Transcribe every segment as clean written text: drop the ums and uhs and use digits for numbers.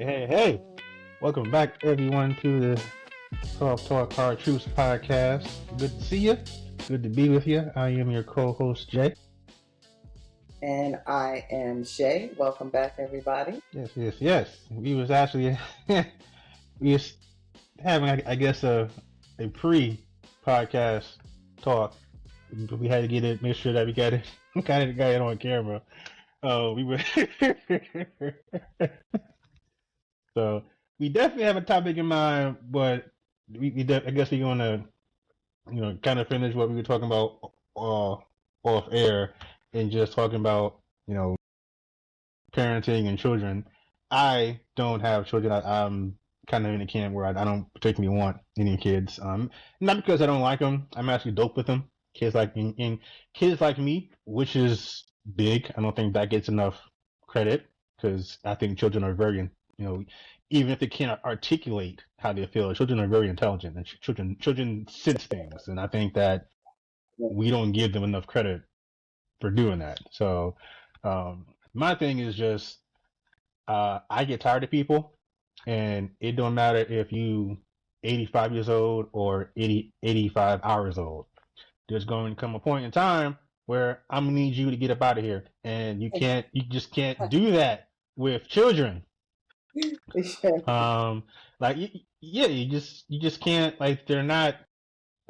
Hey. Welcome back, everyone, to the Talk Hard Truths podcast. Good to see you. Good to be with you. I am your co-host, Jay. And I am Shay. Welcome back, everybody. Yes. We was actually, we was having, I guess, a pre-podcast talk. We had to get it, make sure that we got it on camera. We were... So we definitely have a topic in mind, but I guess we're gonna, kind of finish what we were talking about off air and just talking about, parenting and children. I don't have children. I'm kind of in a camp where I don't particularly want any kids. Not because I don't like them. I'm actually dope with them. Kids like kids like me, which is big. I don't think that gets enough credit because I think children are very, even if they can't articulate how they feel, children are very intelligent and children sense things, and I think that we don't give them enough credit for doing that. So my thing is just I get tired of people, and it don't matter if you 85 years old or 85 hours old. There's going to come a point in time where I'm gonna need you to get up out of here, and you just can't do that with children. Like you just can't, like, they're not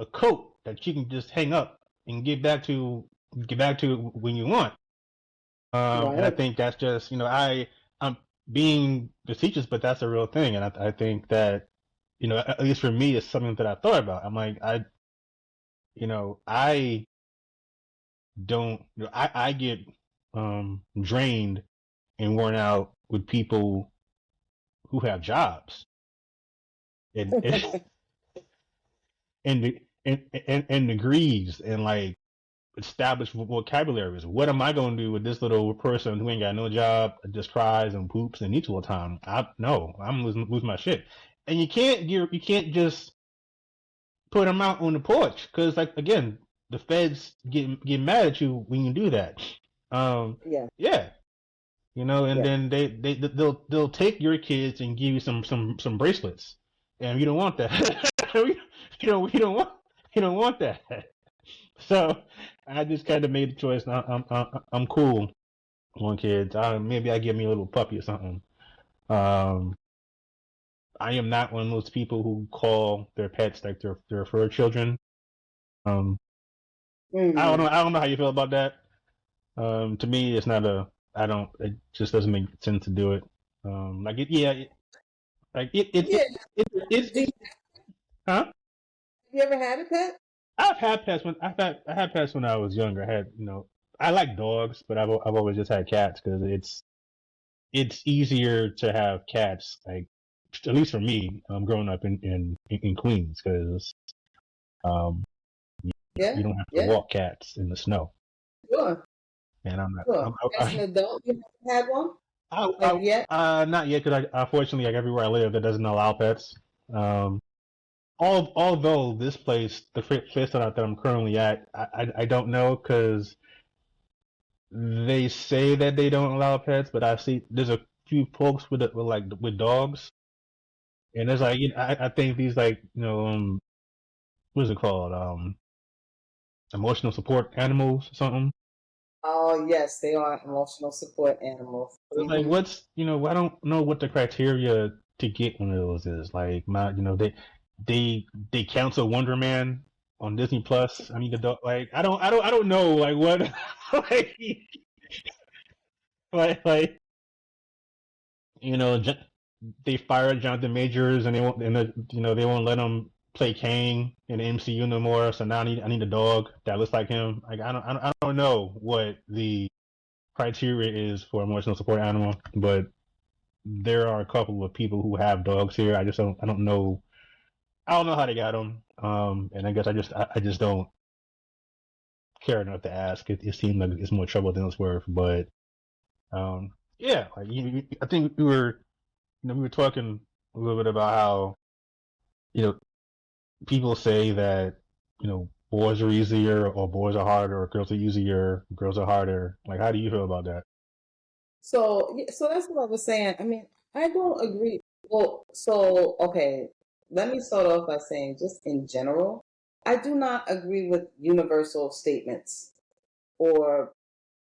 a coat that you can just hang up and get back to when you want. And I think that's just, I'm being facetious, but that's a real thing. And I think that, at least for me, it's something that I thought about. I'm like, I don't, I get drained and worn out with people who have jobs and and degrees and like established vocabularies. What am I going to do with this little person who ain't got no job, just cries and poops and eats all the time? I'm lose my shit. And you can't just put them out on the porch because, like, again, the feds get mad at you when you do that. Yeah. Then they'll take your kids and give you some bracelets, and you don't want that. we don't want that. So I just kind of made the choice. I'm cool on kids. Maybe I give me a little puppy or something. I am not one of those people who call their pets like their fur children. I don't know how you feel about that. To me, it's not a. I don't. It just doesn't make sense to do it. Huh? Have you ever had a pet? I had pets when I was younger. I had, I like dogs, but I've always just had cats because it's easier to have cats, like, at least for me, growing up in Queens, because you don't have to walk cats in the snow. Sure. And I'm not. Sure. As an adult, you haven't had one? Yet? Not yet, because unfortunately, like, everywhere I live, that doesn't allow pets. Although this place, the place that I'm currently at, I don't know, because they say that they don't allow pets, but I see there's a few folks with dogs, and there's like, I think these, like, what is it called, emotional support animals or something. Oh yes, they are emotional support animals. Like, what's, I don't know what the criteria to get one of those is. Like, they cancel Wonder Man on Disney Plus. I need a dog. Like, I don't know. Like, what? like, they fired Jonathan Majors, and they won't let him play Kang in the MCU no more. So now I need a dog that looks like him. Like, I don't know what the criteria is for emotional support animal, but there are a couple of people who have dogs here. I don't know. I don't know how they got them. And I guess I just don't care enough to ask. It seems like it's more trouble than it's worth. But yeah, like, I think we were talking a little bit about how, people say that, boys are easier or boys are harder or girls are easier, girls are harder. Like, how do you feel about that? So that's what I was saying. I mean, I don't agree. Well, so, okay, let me start off by saying, just in general, I do not agree with universal statements or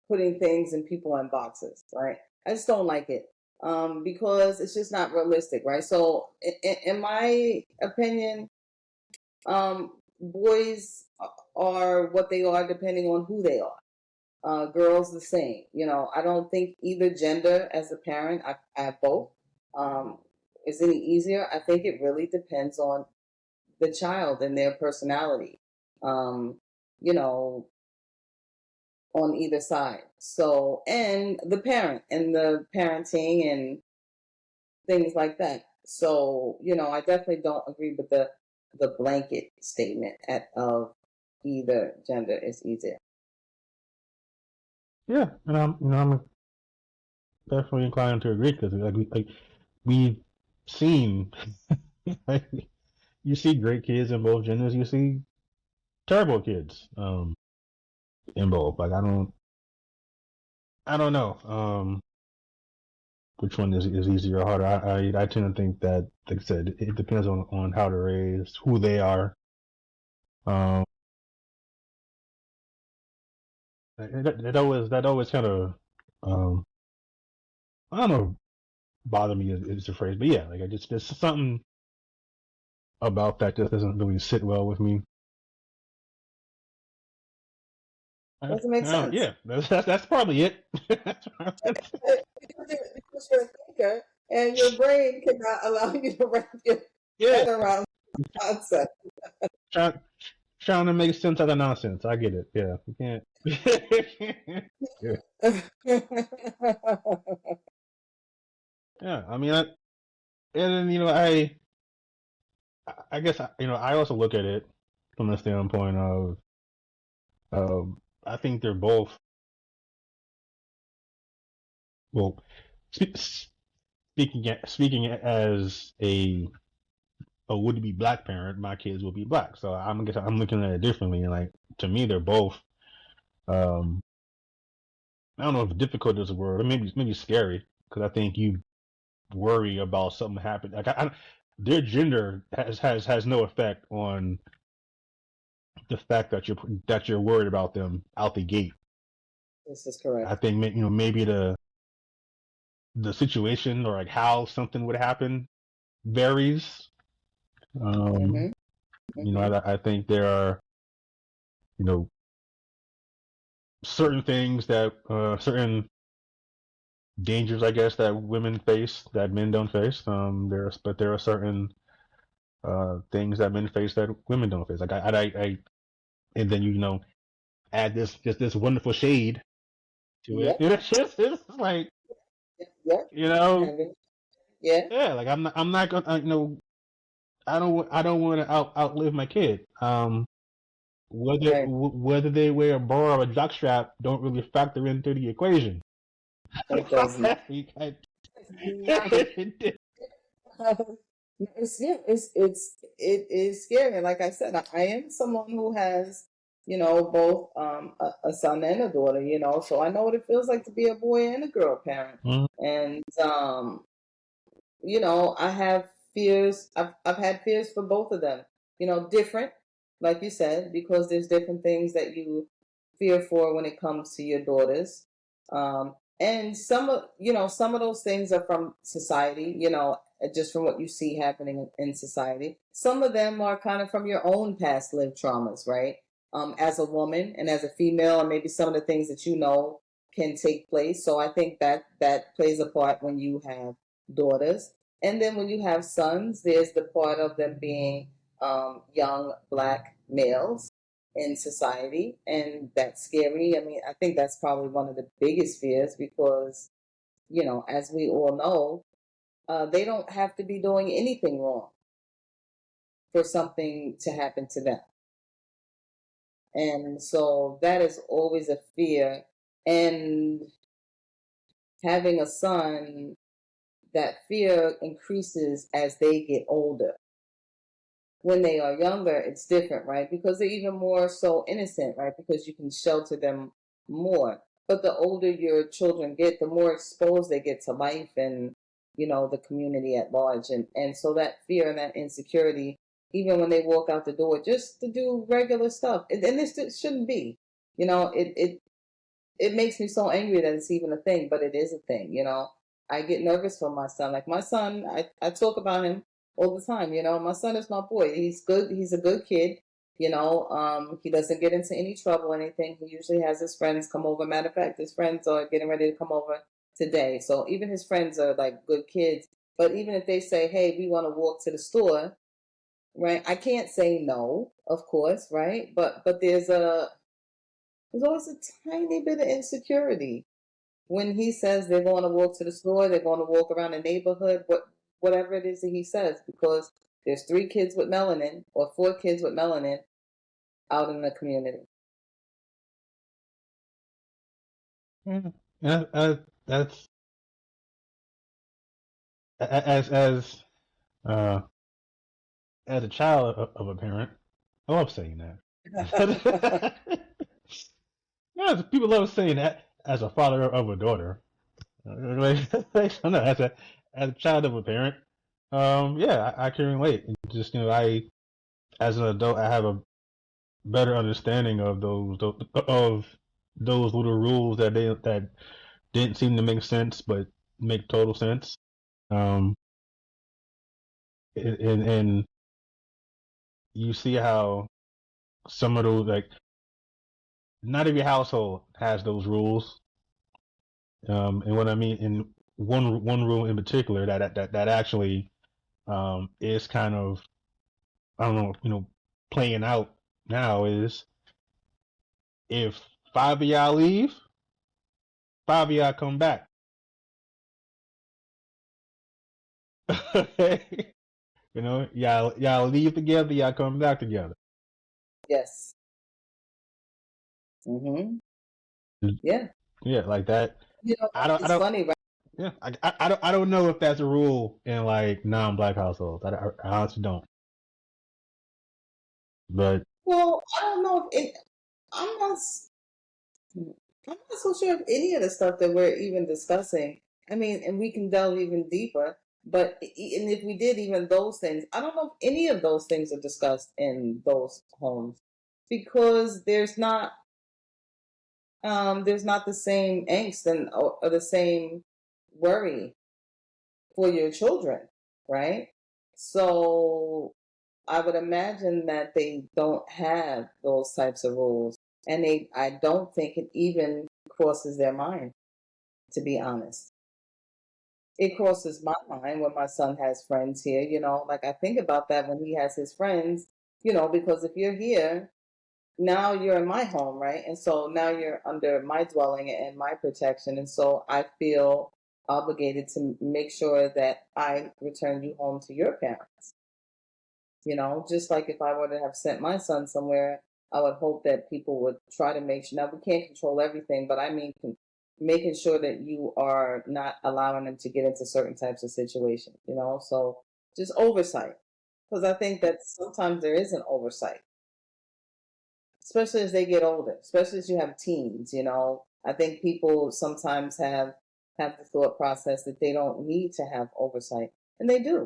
putting things and people in boxes, right? I just don't like it because it's just not realistic, right? So, in my opinion, boys are what they are depending on who they are. Girls the same. I don't think either gender as a parent, I have both, um, is any easier. I think it really depends on the child and their personality, um, you know, on either side. So, and the parent and the parenting and things like that. So, I definitely don't agree with the blanket statement of either gender is easier. Yeah, and I'm definitely inclined to agree because we've seen like, you see great kids in both genders, you see terrible kids in both. Like I don't know which one is easier or harder. I tend to think that, like I said, it depends on how they're raised, who they are. Um, that always kind of um I don't know, bother me is the phrase, but yeah, like I just there's something about that just doesn't really sit well with me. Doesn't make sense. Yeah, that's probably it. Because you're a thinker and your brain cannot allow you to wrap your Yeah, head around the concept. trying trying to make sense out of nonsense. I get it. Yeah, you can't. Yeah, yeah. I mean, and then I guess I also look at it from the standpoint of I think they're both well speaking as a would be black parent, my kids will be black. So I'm looking at it differently. And like to me, they're both. Um, I don't know if difficult is a word, or maybe scary because I think you worry about something happening. Like their gender has no effect on the fact that you're worried about them out the gate. This is I correct. think maybe the situation or like how something would happen varies. Um, Mm-hmm. Mm-hmm. I think there are you know certain things that certain dangers, I guess, that women face that men don't face. But there are certain things that men face that women don't face. Like and then add this wonderful shade to it. Yep. It's like Yep. you know, Having, yeah. yeah. Like I'm not gonna I don't want to outlive my kid. Right. Whether they wear a bra or a jockstrap don't really factor into the equation. It does not. You can't- Not. It is scary. Like I said, I am someone who has, both a son and a daughter, so I know what it feels like to be a boy and a girl parent. Mhm. And I have fears. I've had fears for both of them. Different, like you said, because there's different things that you fear for when it comes to your daughters. And some of those things are from society. Just from what you see happening in society. Some of them are kind of from your own past lived traumas, right? As a woman and as a female, and maybe some of the things that can take place. So I think that plays a part when you have daughters. And then when you have sons, there's the part of them being young black males in society. And that's scary. I mean, I think that's probably one of the biggest fears because, as we all know, they don't have to be doing anything wrong for something to happen to them. And so that is always a fear. And having a son, that fear increases as they get older. When they are younger, it's different, right? Because they're even more so innocent, right? Because you can shelter them more. But the older your children get, the more exposed they get to life and the community at large. And so that fear and that insecurity, even when they walk out the door just to do regular stuff, and this shouldn't be, it makes me so angry that it's even a thing, but it is a thing. I get nervous for my son. Like my son, I talk about him all the time. My son is my boy. He's good. He's a good kid. He doesn't get into any trouble or anything. He usually has his friends come over. Matter of fact, his friends are getting ready to come over today. So even his friends are like good kids. But even if they say, hey, we want to walk to the store, right? I can't say no, of course, right? But there's always a tiny bit of insecurity when he says they're going to walk to the store, they're going to walk around the neighborhood, whatever it is that he says, because there's 3 kids with melanin or 4 kids with melanin out in the community. That's as uh as a child of a parent. I love saying that. Yeah, people love saying that as a father of a daughter. Like, no, as a child of a parent. Yeah, I can relate. Just I as an adult, I have a better understanding of those little rules that didn't seem to make sense, but make total sense. Um, and you see how some of those, like, not every household has those rules. And what I mean in one rule in particular that actually is kind of, I don't know, playing out now is, if 5 of y'all leave, 5 of y'all come back. Y'all leave together, y'all come back together. Yes. Yeah. Yeah, like that. I It's don't. funny, right? Yeah, I don't know if that's a rule in like non-black households. I honestly don't. But Well, I don't know if it. I'm not. I'm not so sure of any of the stuff that we're even discussing. I mean, and we can delve even deeper. But and if we did even those things, I don't know if any of those things are discussed in those homes, because there's not the same angst or the same worry for your children, right? So I would imagine that they don't have those types of rules, and I don't think it even crosses their mind, to be honest. It crosses my mind when my son has friends here, like I think about that when he has his friends, because if you're here, now you're in my home, right? And so now you're under my dwelling and my protection. And so I feel obligated to make sure that I return you home to your parents. Just like if I were to have sent my son somewhere, I would hope that people would try to make sure. Now, we can't control everything, but I mean, making sure that you are not allowing them to get into certain types of situations. So just oversight. Because I think that sometimes there is an oversight, especially as they get older, especially as you have teens. I think people sometimes have the thought process that they don't need to have oversight, and they do.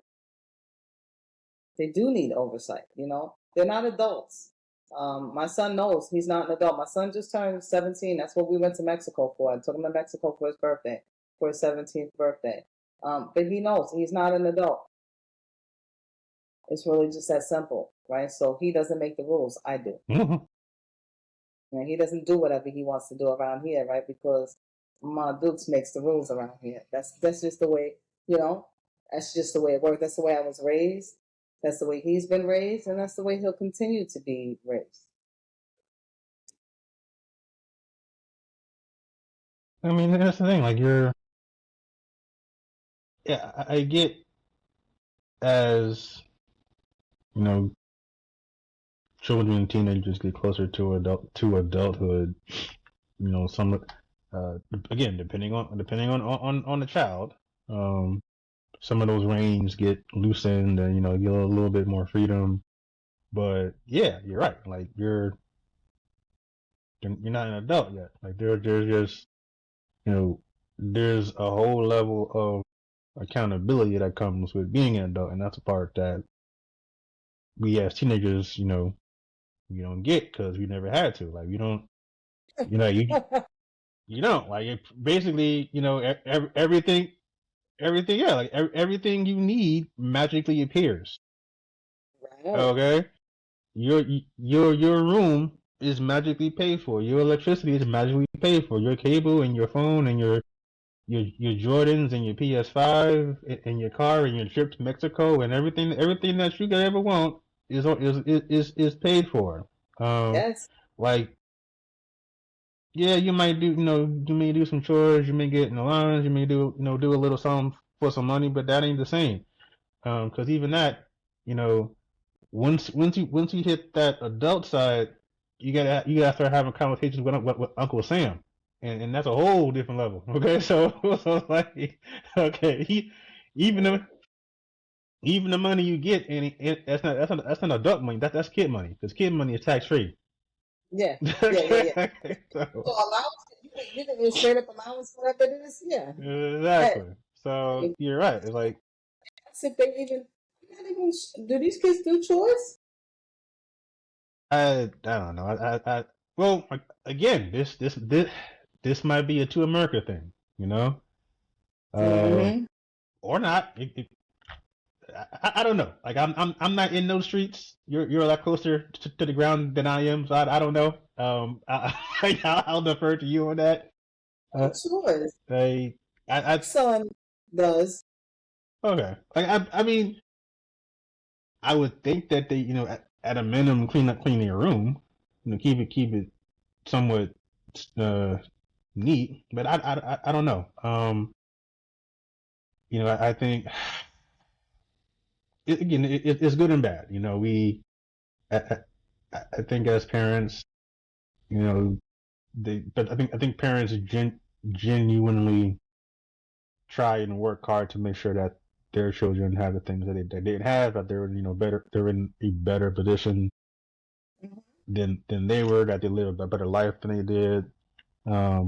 They do need oversight. They're not adults. My son knows he's not an adult. My son just turned 17. That's what we went to Mexico for. I took him to Mexico for his birthday, for his 17th birthday. But he knows he's not an adult. It's really just that simple, right? So he doesn't make the rules. I do. And he doesn't do whatever he wants to do around here, right? Because Ma Dukes makes the rules around here. That's just the way, you know, that's just the way it works. That's the way I was raised. That's the way he's been raised, and that's the way he'll continue to be raised. I mean, that's the thing. Like, yeah, I get, as you know, children and teenagers get closer to adulthood. Some, again, depending on the child, um, some of those reins get loosened, and you get a little bit more freedom. But yeah, you're right. Like, you're not an adult yet. Like, there's just, there's a whole level accountability that comes with being an adult, and that's a part that we as teenagers, we don't get because we never had to. Like we don't, you know, you don't like it. Basically, everything, yeah, like everything you need magically appears. Right. Okay, your room is magically paid for. Your electricity is magically paid for. Your cable and your phone and your Jordans and your PS5 and your car and your trip to Mexico and everything that you could ever want is paid for. Um, Yes. like yeah, you might do you may do some chores, you may get an allowance, you may do a little something for some money, but that ain't the same. Because even that, you know, once you hit that adult side, you gotta start having conversations with Uncle Sam, and that's a whole different level. Okay, so like okay, even the even the money you get, and that's not adult money. That's kid money because kid money is tax free. Yeah. Yeah. Yeah. Yeah. Okay, So so allowance, you can get straight up allowance, whatever it is. Yeah. Hey, exactly. So you're right. It's like that's if they even, not even, do these kids do chores? I don't know. Well, again, this might be a to America thing, uh, Mm-hmm. or not. I don't know. Like I'm not in those streets. You're a lot closer to the ground than I am, so I don't know. I'll defer to you on that. Uh, Chores. I I Son does. okay. Like I mean, I would think that they at a minimum clean your room, keep it somewhat uh neat, but I don't know. I think again it's good and bad. I, I think as parents, but I think parents genuinely try and work hard to make sure that their children have the things that they didn't have, that they're better, they're in a better position Mhm. than they were, that they live a better life than they did. Um,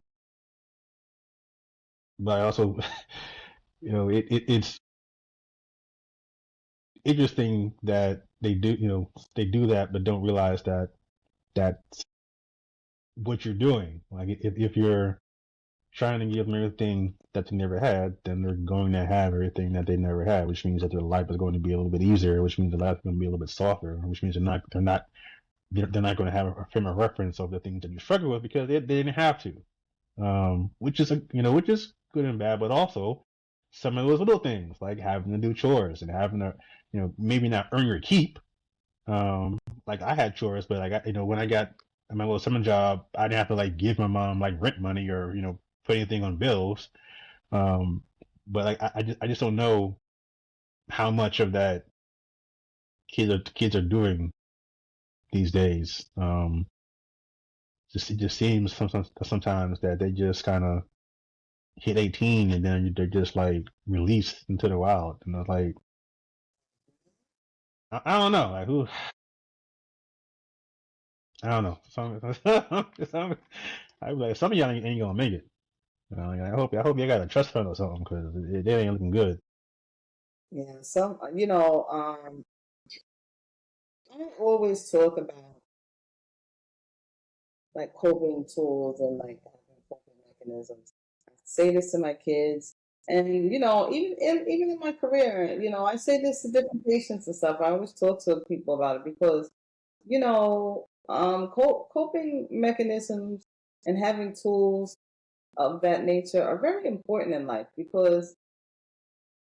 but I also, it's interesting that they do that, but don't realize that that's what you're doing. Like if you're trying to give them everything that they never had, then they're going to have everything that they never had, which means that their life is going to be a little bit easier, which means their life is going to be a little bit softer, which means they're not going to have a frame of reference of the things that you struggle with because they didn't have to. Which is good and bad, but also some of those little things like having to do chores and having to, maybe not earn your keep. Like I had chores, but when I got my little summer job, I didn't have to like give my mom like rent money or put anything on bills. Um, but like I just don't know how much of that kids are doing these days. It just seems sometimes that they just kind of hit 18 and then they're just like released into the wild, and it's like I don't know, like who I don't know. I like some of y'all ain't gonna make it. Like, I hope you got a trust fund or something because it ain't looking good. Yeah. Some, I always talk about like coping tools and like having coping mechanisms. I say this to my kids, and even in my career, I say this to different patients and stuff. I always talk to people about it because coping mechanisms and having tools of that nature are very important in life because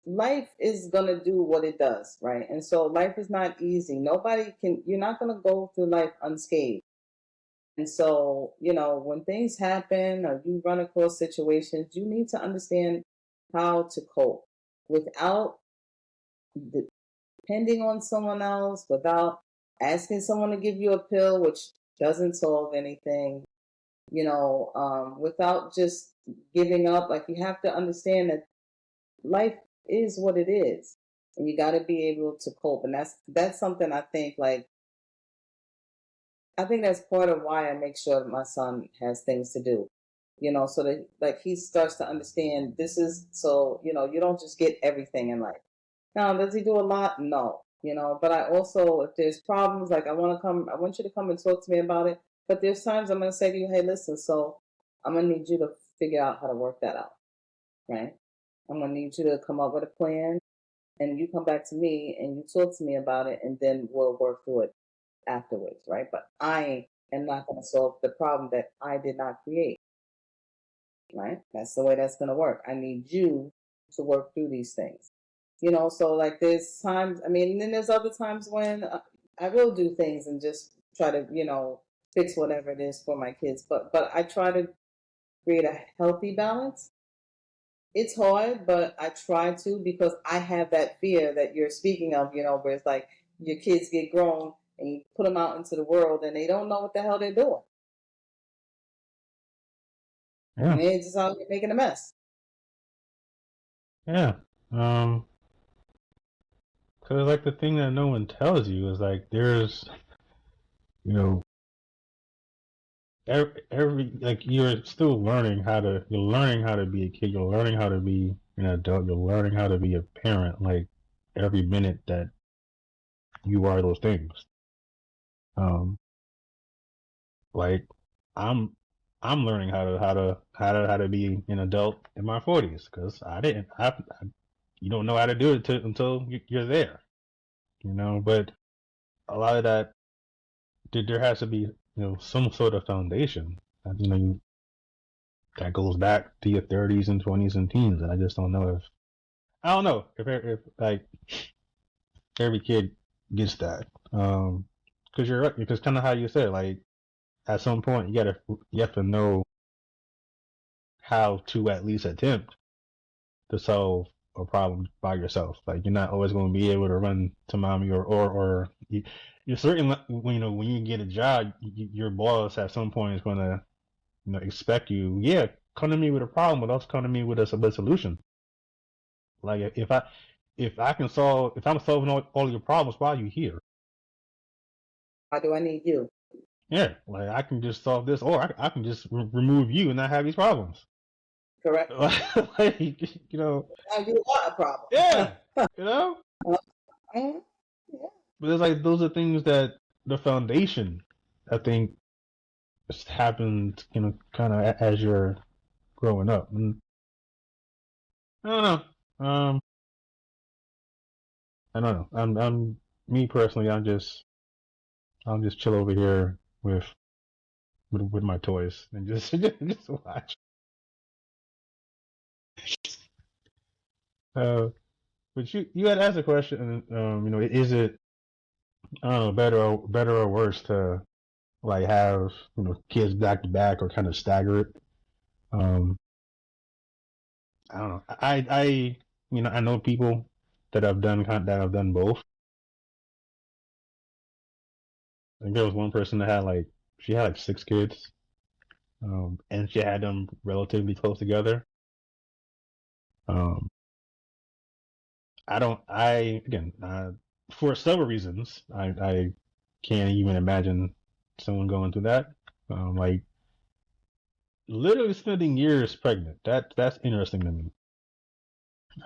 life is going to do what it does, right? And so life is not easy. You're not going to go through life unscathed. And so, when things happen or you run across situations, you need to understand how to cope without depending on someone else, without asking someone to give you a pill, which doesn't solve anything, without just giving up. Like, you have to understand that life is what it is. And you got to be able to cope. And that's something I think that's part of why I make sure that my son has things to do so that like he starts to understand this is so, you don't just get everything in life. Now, does he do a lot? No, but I also, if there's problems, like I want you to come and talk to me about it. But there's times I'm going to say to you, hey, listen, so I'm going to need you to figure out how to work that out, right? I'm going to need you to come up with a plan and you come back to me and you talk to me about it and then we'll work through it afterwards, right? But I am not going to solve the problem that I did not create, right? That's the way that's going to work. I need you to work through these things. So like there's times, I mean, and then there's other times when I will do things and just try to, fix whatever it is for my kids. But I try to create a healthy balance. It's hard, but I try to because I have that fear that you're speaking of, where it's like your kids get grown and you put them out into the world and they don't know what the hell they're doing. Yeah. And they're just out here making a mess. Yeah. Cause like the thing that no one tells you is like there's, you know, every like you're learning how to be a kid, you're learning how to be an adult, you're learning how to be a parent. Like every minute that you are those things. Um, like I'm I'm learning how to be an adult in my 40s because I didn't. You don't know how to do it until you're there. But a lot of that there has to be some sort of foundation. That goes back to your 30s and 20s and teens, and I don't know if like every kid gets that. Because you're right. Because kind of how you said, like at some point you have to know how to at least attempt to solve a problem by yourself. Like you're not always going to be able to run to mommy or you're certain when you get a job, your boss at some point is going to expect you. Yeah, come to me with a problem, but also come to me with a solution. Like if I'm solving all your problems, why are you here? Why do I need you? Yeah, like I can just solve this, or I can just remove you and not have these problems. Correct. Like you know, Now you are a problem. yeah, you know. Mhm. Yeah. But it's like those are things that the foundation, I think, just happens, kind of as you're growing up. And I don't know. I don't know. I'm me personally. I'm just chill over here with my toys and just just watch. But you had asked a question. Is it I don't know better or worse to like have kids back to back or kind of stagger it? Um, I don't know. I know people that have done both. I think there was one person that had she had like six kids, and she had them relatively close together. Um, I don't. I again for several reasons. I can't even imagine someone going through that. Like literally spending years pregnant. That's interesting to me.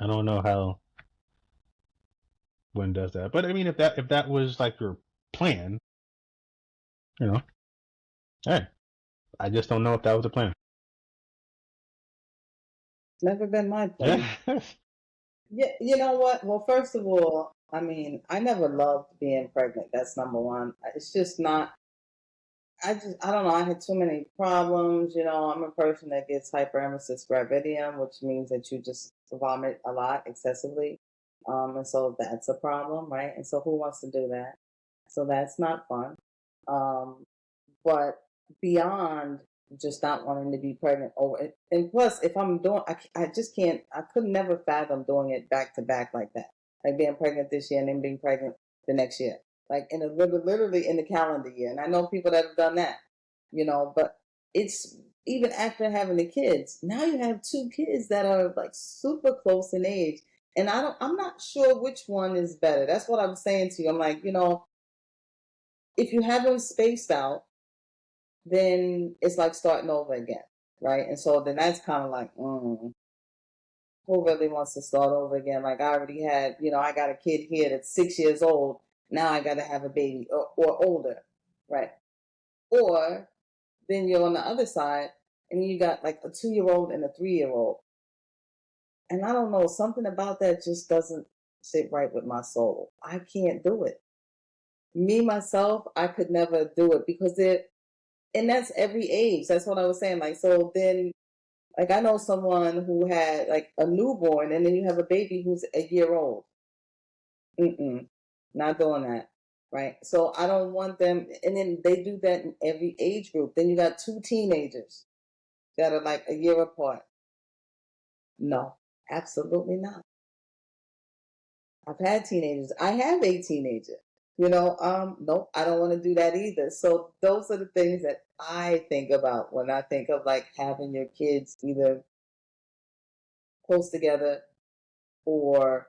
I don't know how one does that, but I mean, if that was like your plan, you know, hey, I just don't know if that was a plan. It's never been my Yeah. plan. Yeah, you know what? Well, first of all, I mean, I never loved being pregnant. That's number one. It's just not. I don't know. I had too many problems. I'm a person that gets hyperemesis gravidium, which means that you just vomit a lot excessively. And so that's a problem, right? And so who wants to do that? So that's not fun. Um, but beyond just not wanting to be pregnant over it, and plus, if I'm doing, I just can't. I could never fathom doing it back to back like that, like being pregnant this year and then being pregnant the next year, like literally in the calendar year. And I know people that have done that, but it's even after having the kids. Now you have two kids that are like super close in age, and I'm not sure which one is better. That's what I'm saying to you. I'm like, if you have them spaced out, then it's like starting over again. right? And so then that's kind of like, who really wants to start over again? Like I already had, I got a kid here that's 6 years old. Now I got to have a baby or older, right? Or then you're on the other side and you got like a 2 year old and a 3 year old. And I don't know, something about that just doesn't sit right with my soul. I can't do it. Me, myself, I could never do it because and that's every age. That's what I was saying. Like, so then, like, I know someone who had like a newborn and then you have a baby who's a year old. Mm-mm, not doing that. Right. So I don't want them. And then they do that in every age group. Then you got two teenagers that are like a year apart. No, absolutely not. I've had teenagers. I have a teenager. Nope, I don't want to do that either. So those are the things that I think about when I think of like having your kids either close together or,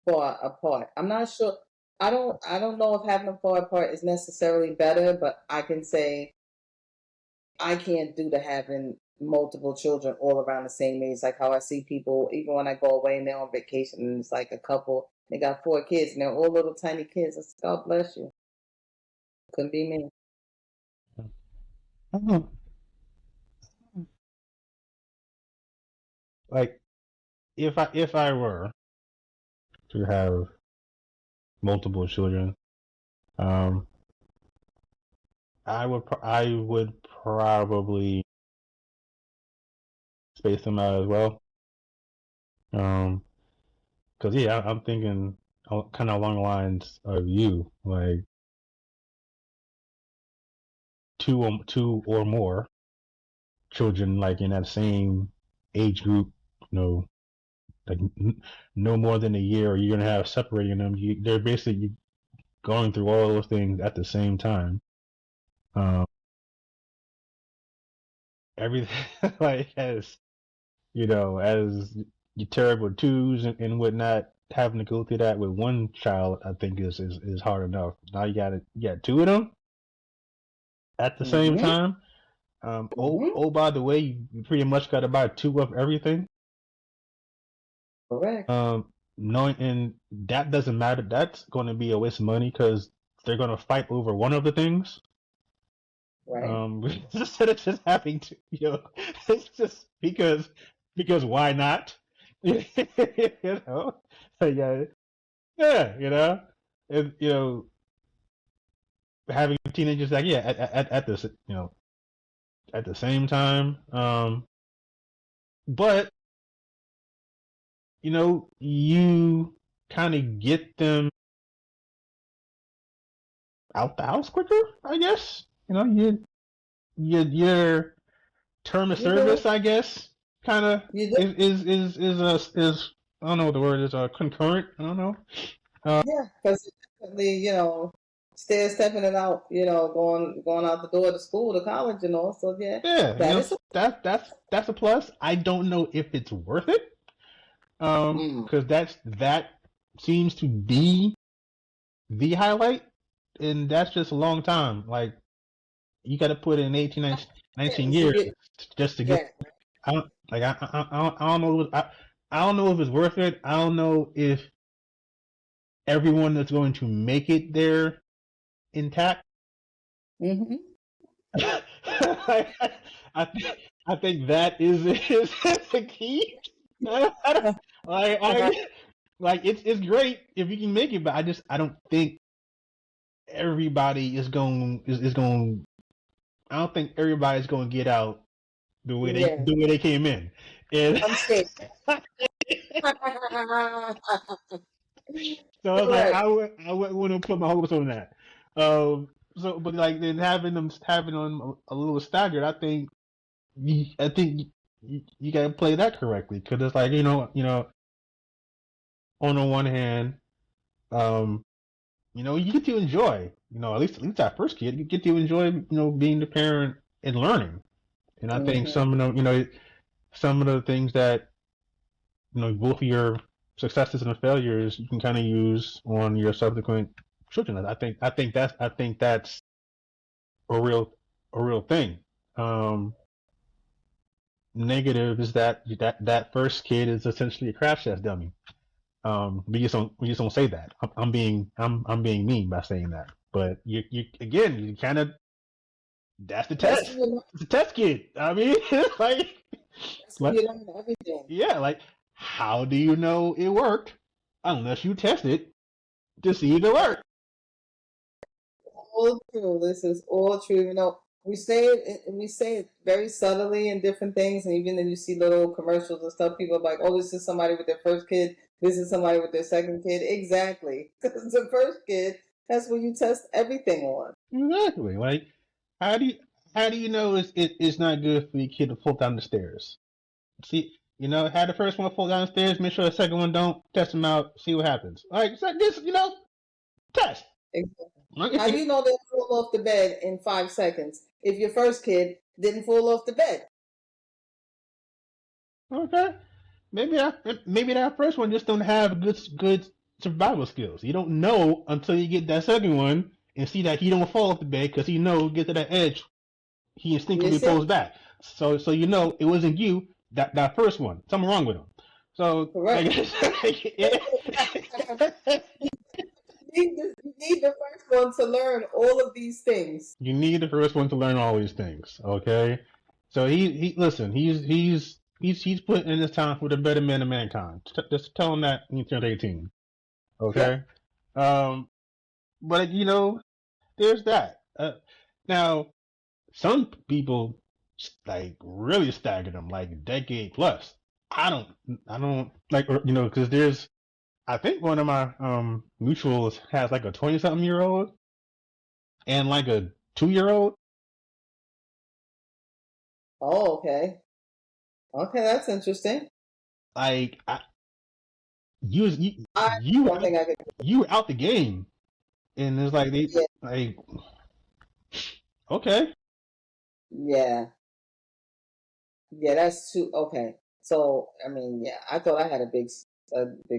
far apart. I'm not sure. I don't know if having them far apart is necessarily better, but I can say I can't do the having multiple children all around the same age. Like how I see people, even when I go away and they're on vacation and it's like a couple, they got 4 kids and they're all little tiny kids. I say, God bless you. Couldn't be me. I don't, like if I were to have multiple children, um, I would probably space them out as well. Um, because yeah, I'm thinking kind of along the lines of you, like two or more children, like in that same age group, like no more than a year, or you're gonna have separating them. They're basically going through all those things at the same time. Um, everything like as your terrible twos and whatnot, having to go through that with one child, I think is hard enough. Now you got two of them at the same Mm-hmm. time. Mm-hmm. By the way, you pretty much got to buy two of everything. Correct. Knowing and that doesn't matter. That's going to be a waste of money because they're going to fight over one of the things. Right. Instead of just having to, it's just because why not? you know, so yeah, and having teenagers like yeah at this at the same time. But you kind of get them out the house quicker, I guess. Your term of You do. service, I guess, kind of You do. is I don't know what the word is. Concurrent. I don't know. Yeah. Because definitely, stair stepping it out, going out the door to school, to college and all. So yeah, Yeah, that is a that's a plus. I don't know if it's worth it. mm, Because that seems to be the highlight, and that's just a long time. Like you got to put in 18, 19 to years get just to get. yeah. I don't like. I don't know. I don't know if it's worth it. I don't know if everyone that's going to make it there intact. Mm-hmm. I, I, I think that is the key. I like it's great if you can make it, but I don't think everybody is going. I don't think everybody's going to get out Yeah. the way they came in, and Unscathed. so I was like, Correct. I wouldn't want to put my hopes on that. Um, but like then having them a little staggered, I think you got to play that correctly because it's like on the one hand, um, you get to enjoy, at least that first kid, you get to enjoy, being the parent and learning. And I think Mm-hmm. some of the things that both of your successes and failures you can kind of use on your subsequent children. I think that's a real thing. Um, negative is that that first kid is essentially a crash test dummy. We just don't say that. I'm being mean by saying that. But you again, you kind of that's the That's test. when you learn, It's a test kid. I mean, like, that's when like you learn everything. yeah, like how do you know it worked unless you test it to see if it worked? All true. This is all true. We say it very subtly in different things, and even if you see little commercials and stuff, people are like, "Oh, this is somebody with their first kid. This is somebody with their second kid." Exactly, because the first kid, that's when you test everything on. Exactly. Like how do you how do you know it's not good for your kid to fall down the stairs? See, had the first one fall down the stairs, make sure the second one don't. Test them out, see what happens. Like so this, test. Exactly. How do you know they'll fall off the bed in 5 seconds if your first kid didn't fall off the bed? Okay. Maybe that first one just don't have good survival skills. You don't know until you get that second one and see that he don't fall off the bed because get to that edge, he You instinctively see? pulls back. So it wasn't you that first one. Something wrong with him. So I Correct. guess yeah. You need the first one to learn all of these things. You need the first one to learn all these things. Okay. So he listen. He's putting in his time for the betterment of mankind. Just tell him that when he turns 18. Yep. Okay. Um, but there's that. Now, some people like really stagger them like a decade plus. I don't like, because I think one of my mutuals has like a 20 something year old and like a 2 year old. Oh, okay. Okay, that's interesting. Like you I you don't think I could. you were out the game, and it's like they Yeah, like okay. yeah, yeah. That's too okay. So I mean, yeah, I thought I had a big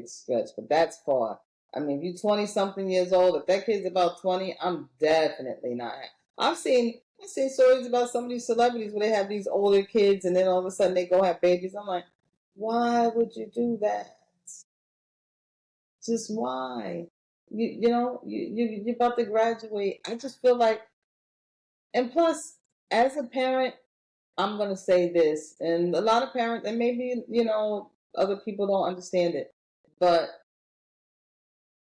stretch, but that's far. I mean, if you 20 something years old, if that kid's about 20, I'm definitely not. I've seen stories about some of these celebrities where they have these older kids, and then all of a sudden they go have babies. I'm like, why would you do that? Just why? You're about to graduate. I just feel like, and plus, as a parent, I'm gonna say this, and a lot of parents, and maybe other people don't understand it, but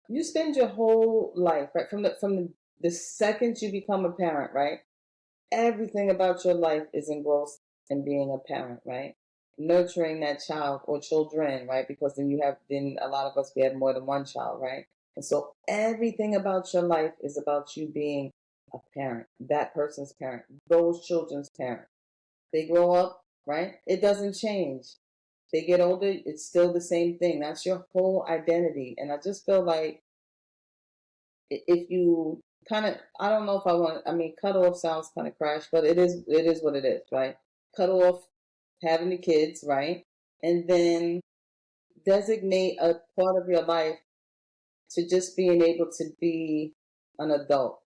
you spend your whole life, right, from the second you become a parent, right? Everything about your life is engrossed in being a parent, right? Nurturing that child or children, right? Because then a lot of us, we have more than one child, right? And so everything about your life is about you being a parent, that person's parent, those children's parent. They grow up, right? It doesn't change. They get older, it's still the same thing. That's your whole identity. And I just feel like if you kind of, I don't know if I want, I mean, cut off sounds kind of crash, but it is what it is, right? Cut off having the kids, right? And then designate a part of your life to just being able to be an adult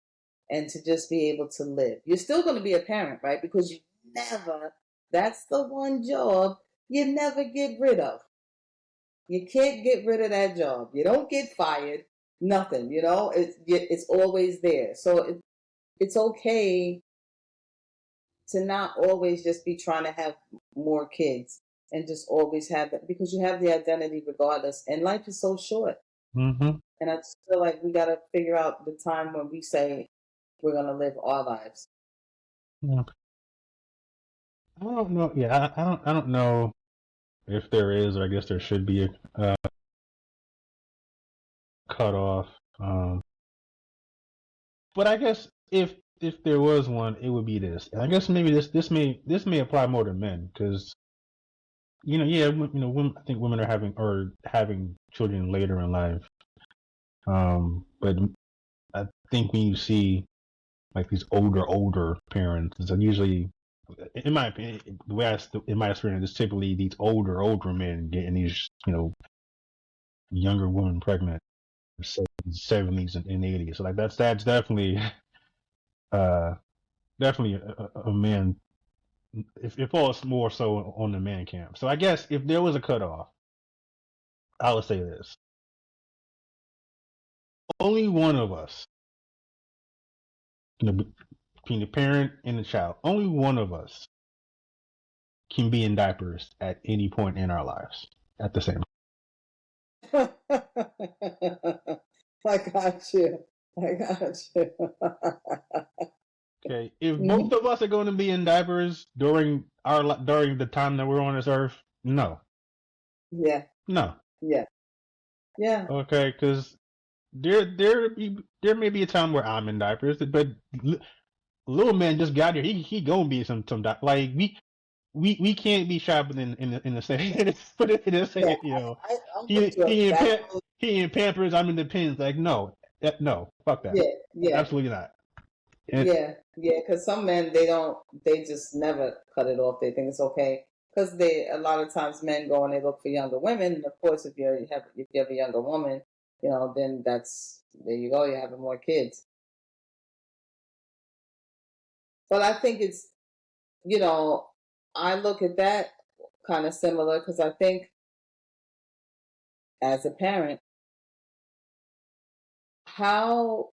and to just be able to live. You're still going to be a parent, right? Because never, that's the one job you never get rid of. You can't get rid of that job. You don't get fired. Nothing. It's always there. So it's okay to not always just be trying to have more kids and just always have that because you have the identity regardless. And life is so short. Mm-hmm. And I just feel like we got to figure out the time when we say we're going to live our lives. Yeah. I don't know. Yeah, I don't know if there is, or I guess there should be a cutoff. But I guess if there was one, it would be this. And I guess maybe this may apply more to men because yeah, women, I think women are having children later in life. But I think when you see like these older parents, it's usually, in my opinion, the way in my experience, it's typically these older men getting these younger women pregnant, 70s and 80s. So like that's definitely uh definitely a man it falls more so on the man camp. So I guess if there was a cutoff, I would say this: only one of us, between the parent and the child, only one of us can be in diapers at any point in our lives at the same I got you. I got you. Okay, if Mhm. both of us are going to be in diapers during the time that we're on this earth, no, Yeah, no, yeah, yeah, okay, because there may be a time where I'm in diapers, but little man just got here. He gonna be like we can't be shopping in the same put it in the yeah. same, I'm with you. Absolutely. he in Pampers, I'm in the pins. Like no, fuck that, Yeah, yeah, absolutely not. And yeah, yeah. Because some men, they just never cut it off. They think it's okay. Because a lot of times men go and they look for younger women. And of course, if you have a younger woman, then there you go. You're having more kids. But I think you know, I look at that kind of similar because I think as a parent, how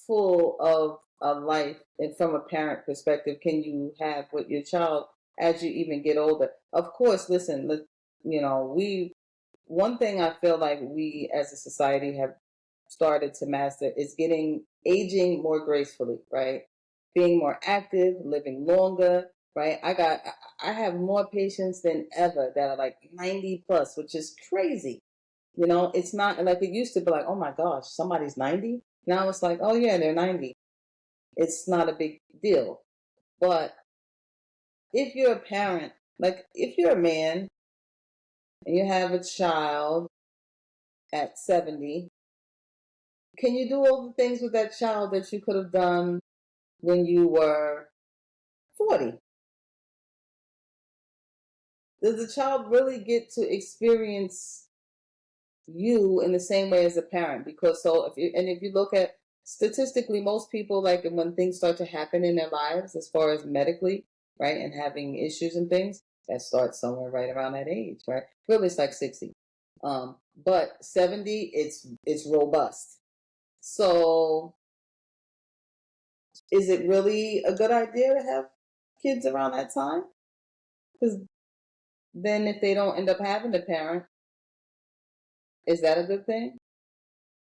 full of a life and from a parent perspective can you have with your child as you even get older? Of course, listen, we one thing I feel like we as a society have started to master is getting aging more gracefully, right? Being more active, living longer, right? I have more patients than ever that are like 90 plus, which is crazy. It's not like it used to be like, oh my gosh, somebody's 90. Now it's like, oh yeah, they're 90. It's not a big deal. But if you're a parent, like if you're a man and you have a child at 70, can you do all the things with that child that you could have done when you were 40? Does the child really get to experience you in the same way as a parent? Because if you look at statistically, most people, like when things start to happen in their lives as far as medically, right, and having issues and things, that starts somewhere right around that age, right? Really, it's like 60. But 70, it's robust. So is it really a good idea to have kids around that time? Because then if they don't end up having a parent, is that a good thing?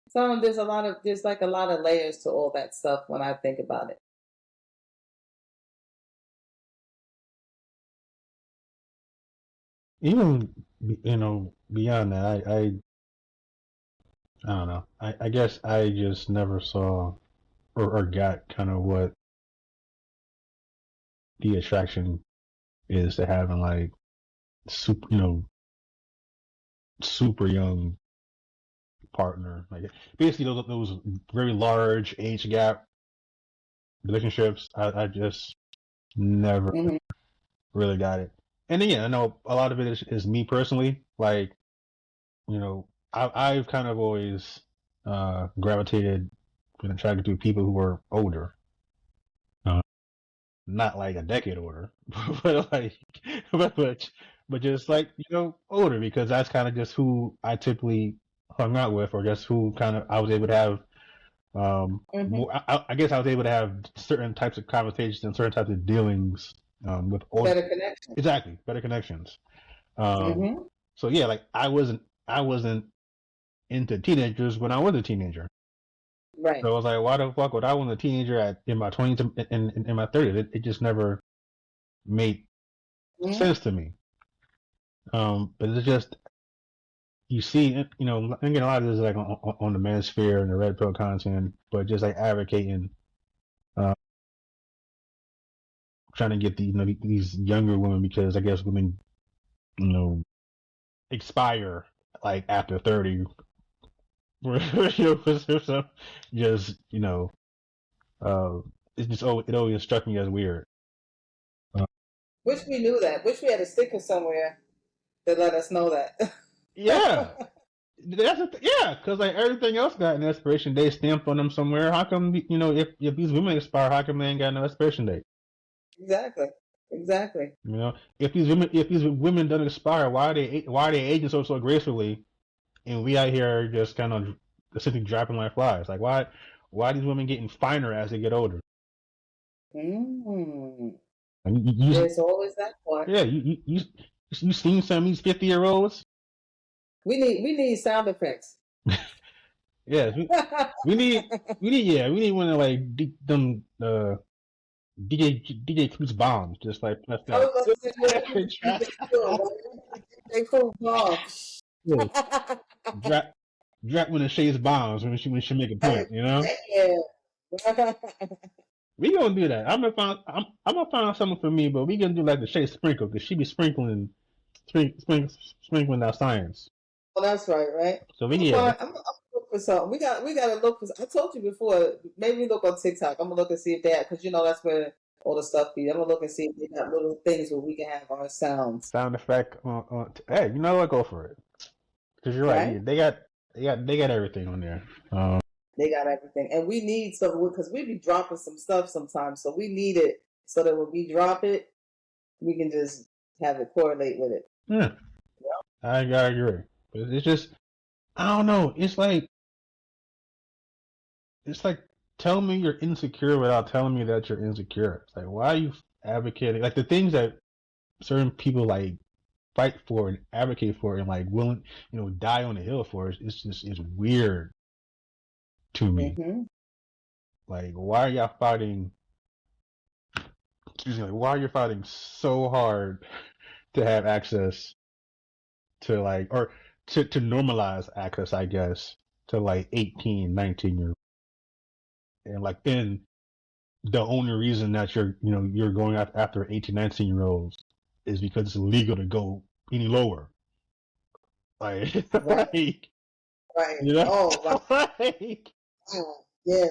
So there's like a lot of layers to all that stuff when I think about it. even beyond that, I don't know. I guess I just never saw or got kind of what the attraction is to having like super young partner. Like basically those very large age gap relationships. I just never Hmm. really got it. And then, yeah, I know a lot of it is me personally. Like, I've kind of always gravitated been attracted to people who were older. Uh, Not like a decade older, but like, but just like older, because that's kind of just who I typically hung out with, or just who kind of I was able to have Hmm. more. I guess I was able to have certain types of conversations and certain types of dealings with older. Better connection. Exactly, better connections. Um, Hmm. so yeah, like I wasn't into teenagers when I was a teenager. Right. So I was like, why the fuck would I want a teenager in my 20s and in my 30s? It just never made Hmm. sense to me. But it's just you see, again, a lot of this is like on the manosphere and the red pill content, but just like advocating, uh, trying to get these younger women, because I guess women you know expire like after 30. So just uh, it's just it always struck me as weird. Uh, Wish we knew that. Wish we had a sticker somewhere that let us know that. yeah, yeah, because like everything else got an expiration date stamped on them somewhere. How come if these women expire, how come they ain't got no expiration date? Exactly. Exactly. You know, if these women don't expire, why are they aging so gracefully, and we out here just kind of simply dropping like flies? Like why are these women getting finer as they get older? Mm. Like, There's always that part. yeah, you seen some of these 50-year-olds? We need sound effects. Yes, we need we need one of like them DJ Clues bombs, just like that's I that. was about to say, yeah, we need DJ Cool, right? DJ Cool Bob. Yeah, drop drop one of Shay's bombs when she make a point, you know. Yeah. We gonna do that. I'm gonna find something for me, but we gonna do like the Shay sprinkle because she be sprinkling that science. Oh, that's right. So I'm we gonna yeah, find. I'm gonna look for something. We gotta look for. I told you before. Maybe look on TikTok. I'm gonna look and see if that, because that's where all the stuff be. I'm gonna look and see if they got little things where we can have our sounds. sound effect. Hey, you know what? Go for it. Because you're right. Yeah, Right? they got everything on there. Um, They got everything, and we need some because we be dropping some stuff sometimes. So we need it so that when we drop it, we can just have it correlate with it. yeah, I agree. But it's just I don't know. It's like tell me you're insecure without telling me that you're insecure. It's like why are you advocating like the things that certain people like fight for and advocate for and like willing die on the hill for it's weird to me. Hmm. Like why are y'all fighting? Excuse me. Like, why are you fighting so hard to have access to like or to normalize access? I guess to like 18, 19 years and like then the only reason that you're going after 18, 19-year-olds is because it's illegal to go any lower. Like, Right. like Right. you know, Oh, right. like Yeah.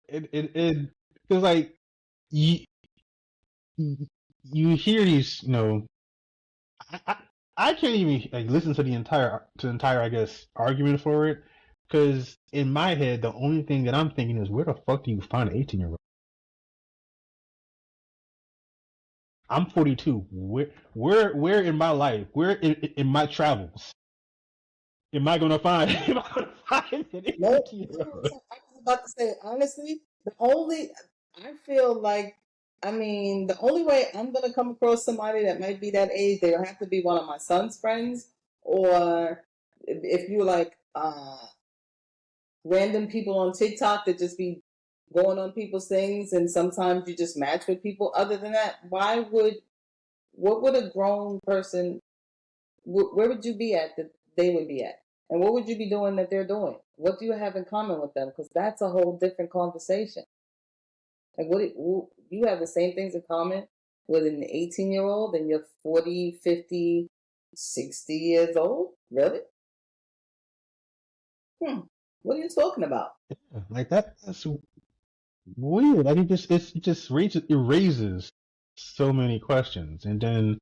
it because like you you hear these I, I I can't even like listen to the entire I guess argument for it because in my head the only thing that I'm thinking is where the fuck do you find an 18-year-old? I'm 42. Where in my life, where in my travels, am I gonna find am I gonna find an No, 18-year-old? I was about to say, honestly, I feel like, the only way I'm going to come across somebody that might be that age, they'll have to be one of my son's friends, or if you like, random people on TikTok that just be going on people's things, and sometimes you just match with people. Other than that, what would a grown person, where would you be at that they would be at? And what would you be doing that they're doing? What do you have in common with them? Because that's a whole different conversation. Like, you have the same things in common with an 18-year-old and you're 40, 50, 60 years old? Really? Hmm. What are you talking about? Like that's weird. Like it just raises so many questions, and then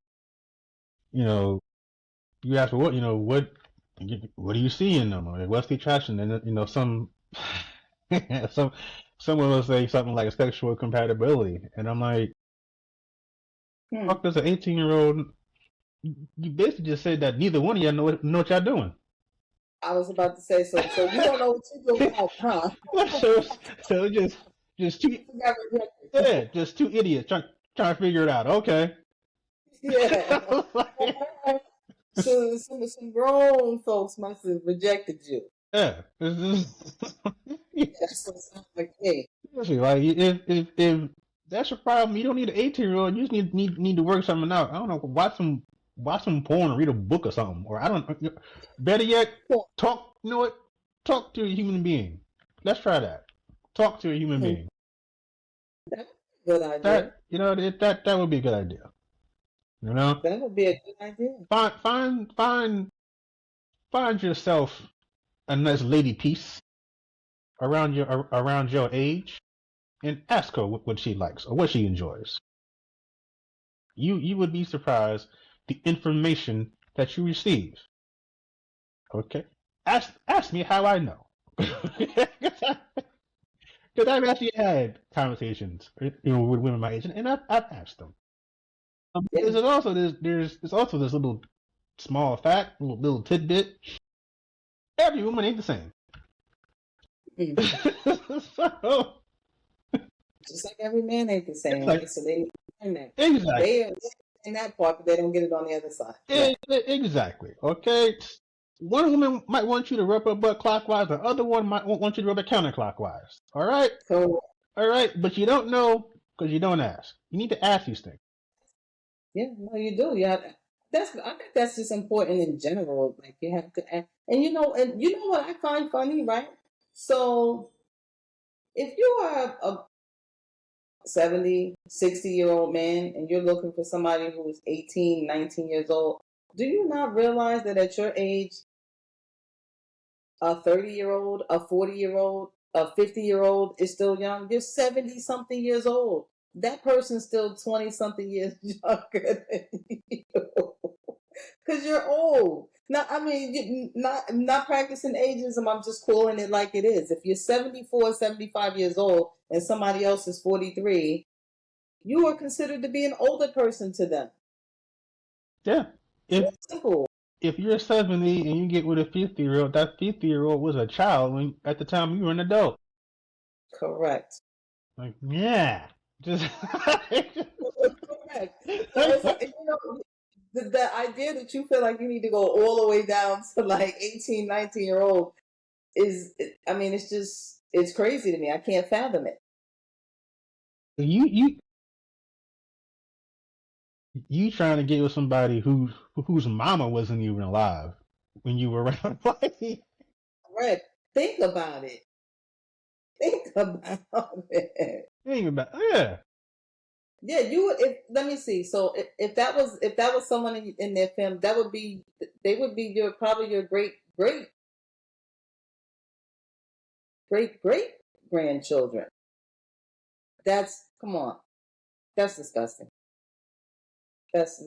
you know you ask what do you see in them? Like, what's the attraction? And some someone will say something like sexual compatibility, and I'm like, Hmm. fuck, does an 18-year-old? You basically just said that neither one of y'all know what y'all doing. I was about to say, so you don't know what you're doing, huh? so so just two You got rejected. yeah, just two idiots trying to figure it out. Okay. Yeah. So some grown folks must have rejected you. Yeah, That's what it sounds like me. seriously, like if that's your problem, you don't need an 18-year-old. You just need to work something out. I don't know, watch some porn or read a book or something, or I don't. Better yet, Cool. talk. You know what? Talk to a human being. Let's try that. Talk to a human being. That's a good idea. That would be a good idea. You know, That would be a good idea. find yourself a nice lady piece around your age and ask her what she likes or what she enjoys. You would be surprised the information that you receive. Okay, ask me how I know. Because I've actually had conversations with women my age, and I've asked them. Yeah. There's also this little small fact, little tidbit. Every woman ain't the same. Mm. So Just like every man ain't the it's same, like right? So they need to learn that. exactly, They are in that part, but they don't get it on the other side. Right. exactly. Okay, one woman might want you to rub her butt clockwise, the other one might want you to rub it counterclockwise. So All right, but you don't know because you don't ask. You need to ask these things. yeah, no, you do. You have that's I think that's just important in general. Like you have to and you know what I find funny, right? So if you are a 70, 60-year-old man and you're looking for somebody who's 18, 19 years old, do you not realize that at your age, a 30-year-old, a 40-year-old, a 50-year-old is still young? You're 70 something years old. That person's still 20 something years younger than you. Because you're old. Now, I mean, not practicing ageism. I'm just calling it like it is. If you're 74, 75 years old and somebody else is 43, you are considered to be an older person to them. Yeah. If It's simple. if you're 70 and you get with a 50-year-old, that 50-year-old was a child at the time you were an adult. Correct. Like, yeah. Just Correct. So it's like, the idea that you feel like you need to go all the way down to like 18, 19-year old I mean, it's crazy to me. I can't fathom it. you you trying to get with somebody whose mama wasn't even alive when you were around. Like, Correct. Think about it. Think about it. think about yeah. Yeah, you would. If let me see. So if that was someone in their family, they would be your probably your great grandchildren. That's come on. That's disgusting. That's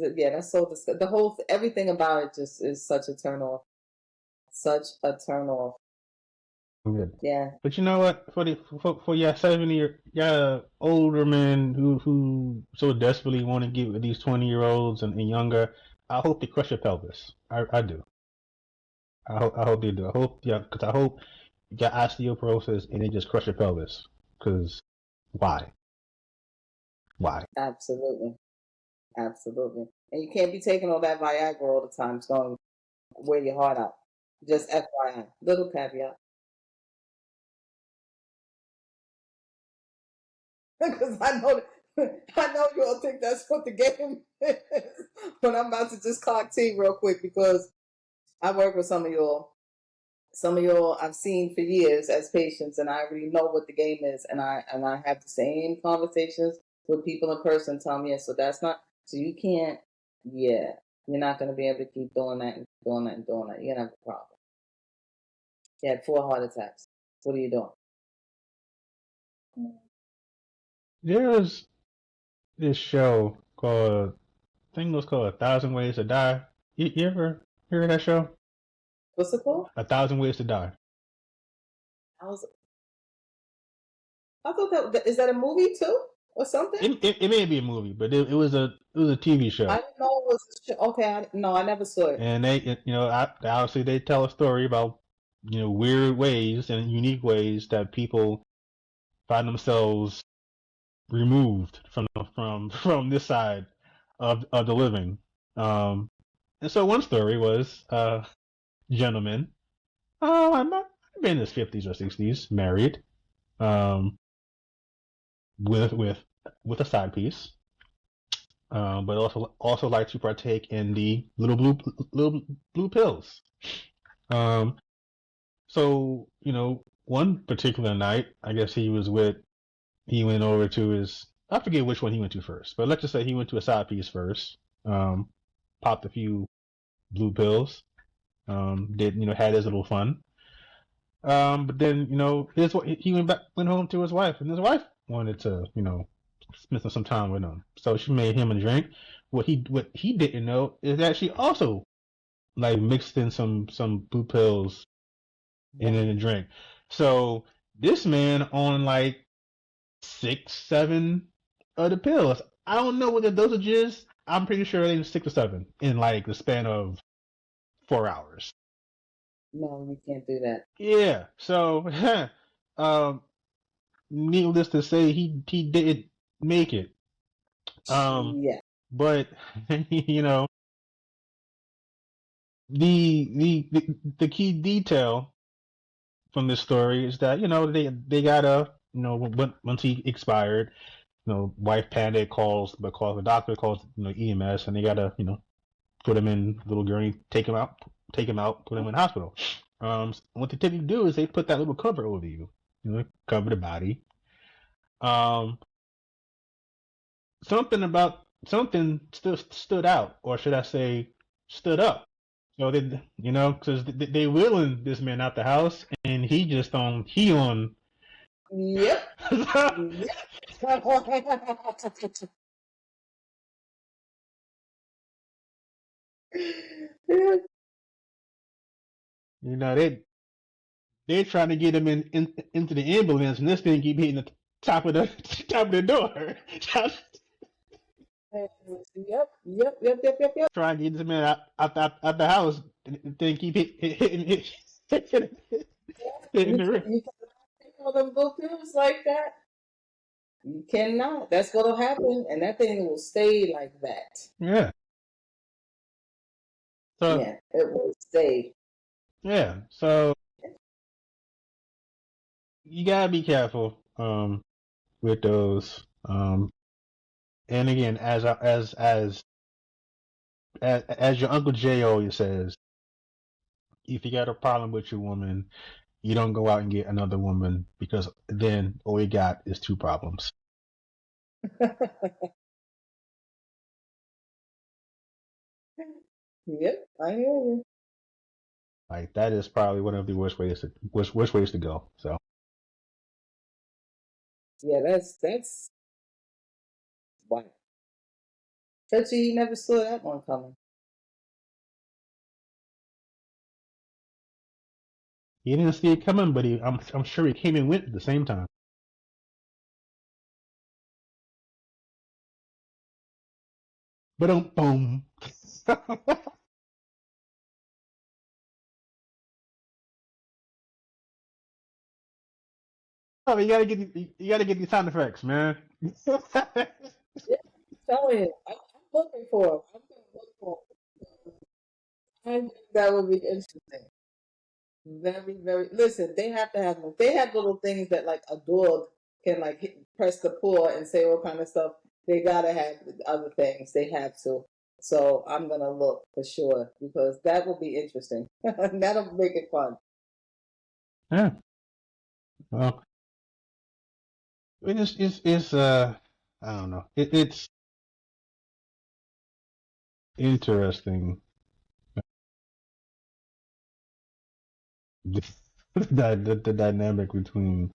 so disgusting. Everything about it just is such a turn off. Such a turn off. Good. Yeah, But you know what? For your 70 older men who so desperately want to get with these 20-year-olds and younger, I hope they crush your pelvis. I do. I hope they do. I hope because I hope you got osteoporosis and they just crush your pelvis. Because why? Why? absolutely, absolutely. And you can't be taking all that Viagra all the time. It's going to wear your heart out. Just FYI, little caveat. Because I know you all think that's what the game is. But I'm about to just clock T real quick because I work with some of y'all. Some of y'all I've seen for years as patients, and I already know what the game is, and I have the same conversations with people in person. Tell me, yeah, so that's not so you can't. Yeah, you're not going to be able to keep doing that and doing that and doing that. You're gonna have a problem. You had 4 heart attacks. What are you doing? There's this show called I think it was called A Thousand Ways to Die. You ever hear of that show? What's it called? A Thousand Ways to Die. I was. I thought that is that a movie too or something? It may be a movie, but it was a TV show. I didn't know it was okay. No, I never saw it. And obviously they tell a story about weird ways and unique ways that people find themselves removed from this side of the living. And so one story was gentleman, I might have been in his 50s or 60s, married, um, with a side piece, but also like to partake in the little blue pills. Um, so one particular night, I guess he went over to his, I forget which one he went to first, but let's just say he went to a side piece first. Popped a few blue pills. Did had his little fun. But then he went home to his wife, and his wife wanted to spend some time with him. So she made him a drink. What he didn't know is that she also like mixed in some blue pills in a drink. So this man on like 6, 7 of the pills. I don't know what the dosage is. I'm pretty sure they was 6 or 7 in like the span of 4 hours. No, you can't do that. Yeah. So, um, needless to say, he did make it. Um, Yeah. but you know, the key detail from this story is that they got a once he expired, wife panic calls the doctor, calls EMS, and they gotta put him in little gurney, take him out, put him in the hospital. What they typically do is they put that little cover over you, cover the body. Um, something still stood out, or should I say, stood up. So because they wheeling this man out the house, and he just on. Yep. Yep. They're trying to get him into the ambulance, and this thing keep hitting the top of the top of the door. Yep. Yep. Yep. Yep. Yep. Trying to get this man out the house, and the thing keep hitting the rim. You cannot take all them blue pills like that. You cannot. That's gonna happen, and that thing will stay like that. Yeah. So Yeah, it will stay. yeah. So you gotta be careful with those. And again, as your Uncle Jay always says, if you got a problem with your woman, you don't go out and get another woman, because then all you got is two problems. Yep, I hear you. Like that is probably one of the worst ways to go. So Yeah, that's wow. Bet you he never saw that one coming. he didn't see it coming, but I'm sure he came and went at the same time. But boom. Oh, you gotta get these sound effects, man. Yeah, I'm telling you, I'm looking for him. I'm gonna look for him. I think that would be interesting. Very, very. Listen, they have to have them. They have little things that like a dog can like press the paw and say all kind of stuff. They gotta have other things. They have to. So I'm gonna look for sure because that will be interesting. That'll make it fun. Yeah. Well, it's I don't know. It's interesting. The dynamic between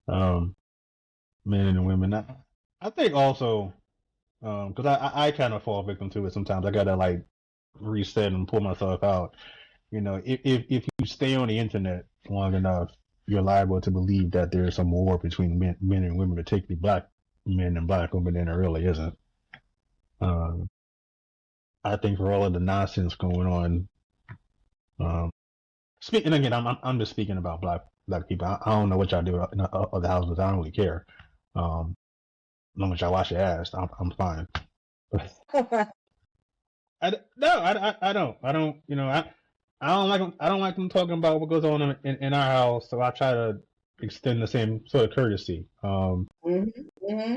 um men and women. I think also because I kind of fall victim to it sometimes. I gotta like reset and pull myself out. If you stay on the internet long enough, you're liable to believe that there's some war between men and women, particularly black men and black women, and there really isn't. Um, I think for all of the nonsense going on, um, speaking again, I'm just speaking about black people. I don't know what y'all do in other houses. I don't really care. As long as y'all wash your ass, I'm fine. No, I don't. I don't like them talking about what goes on in our house. So I try to extend the same sort of courtesy. Hmm.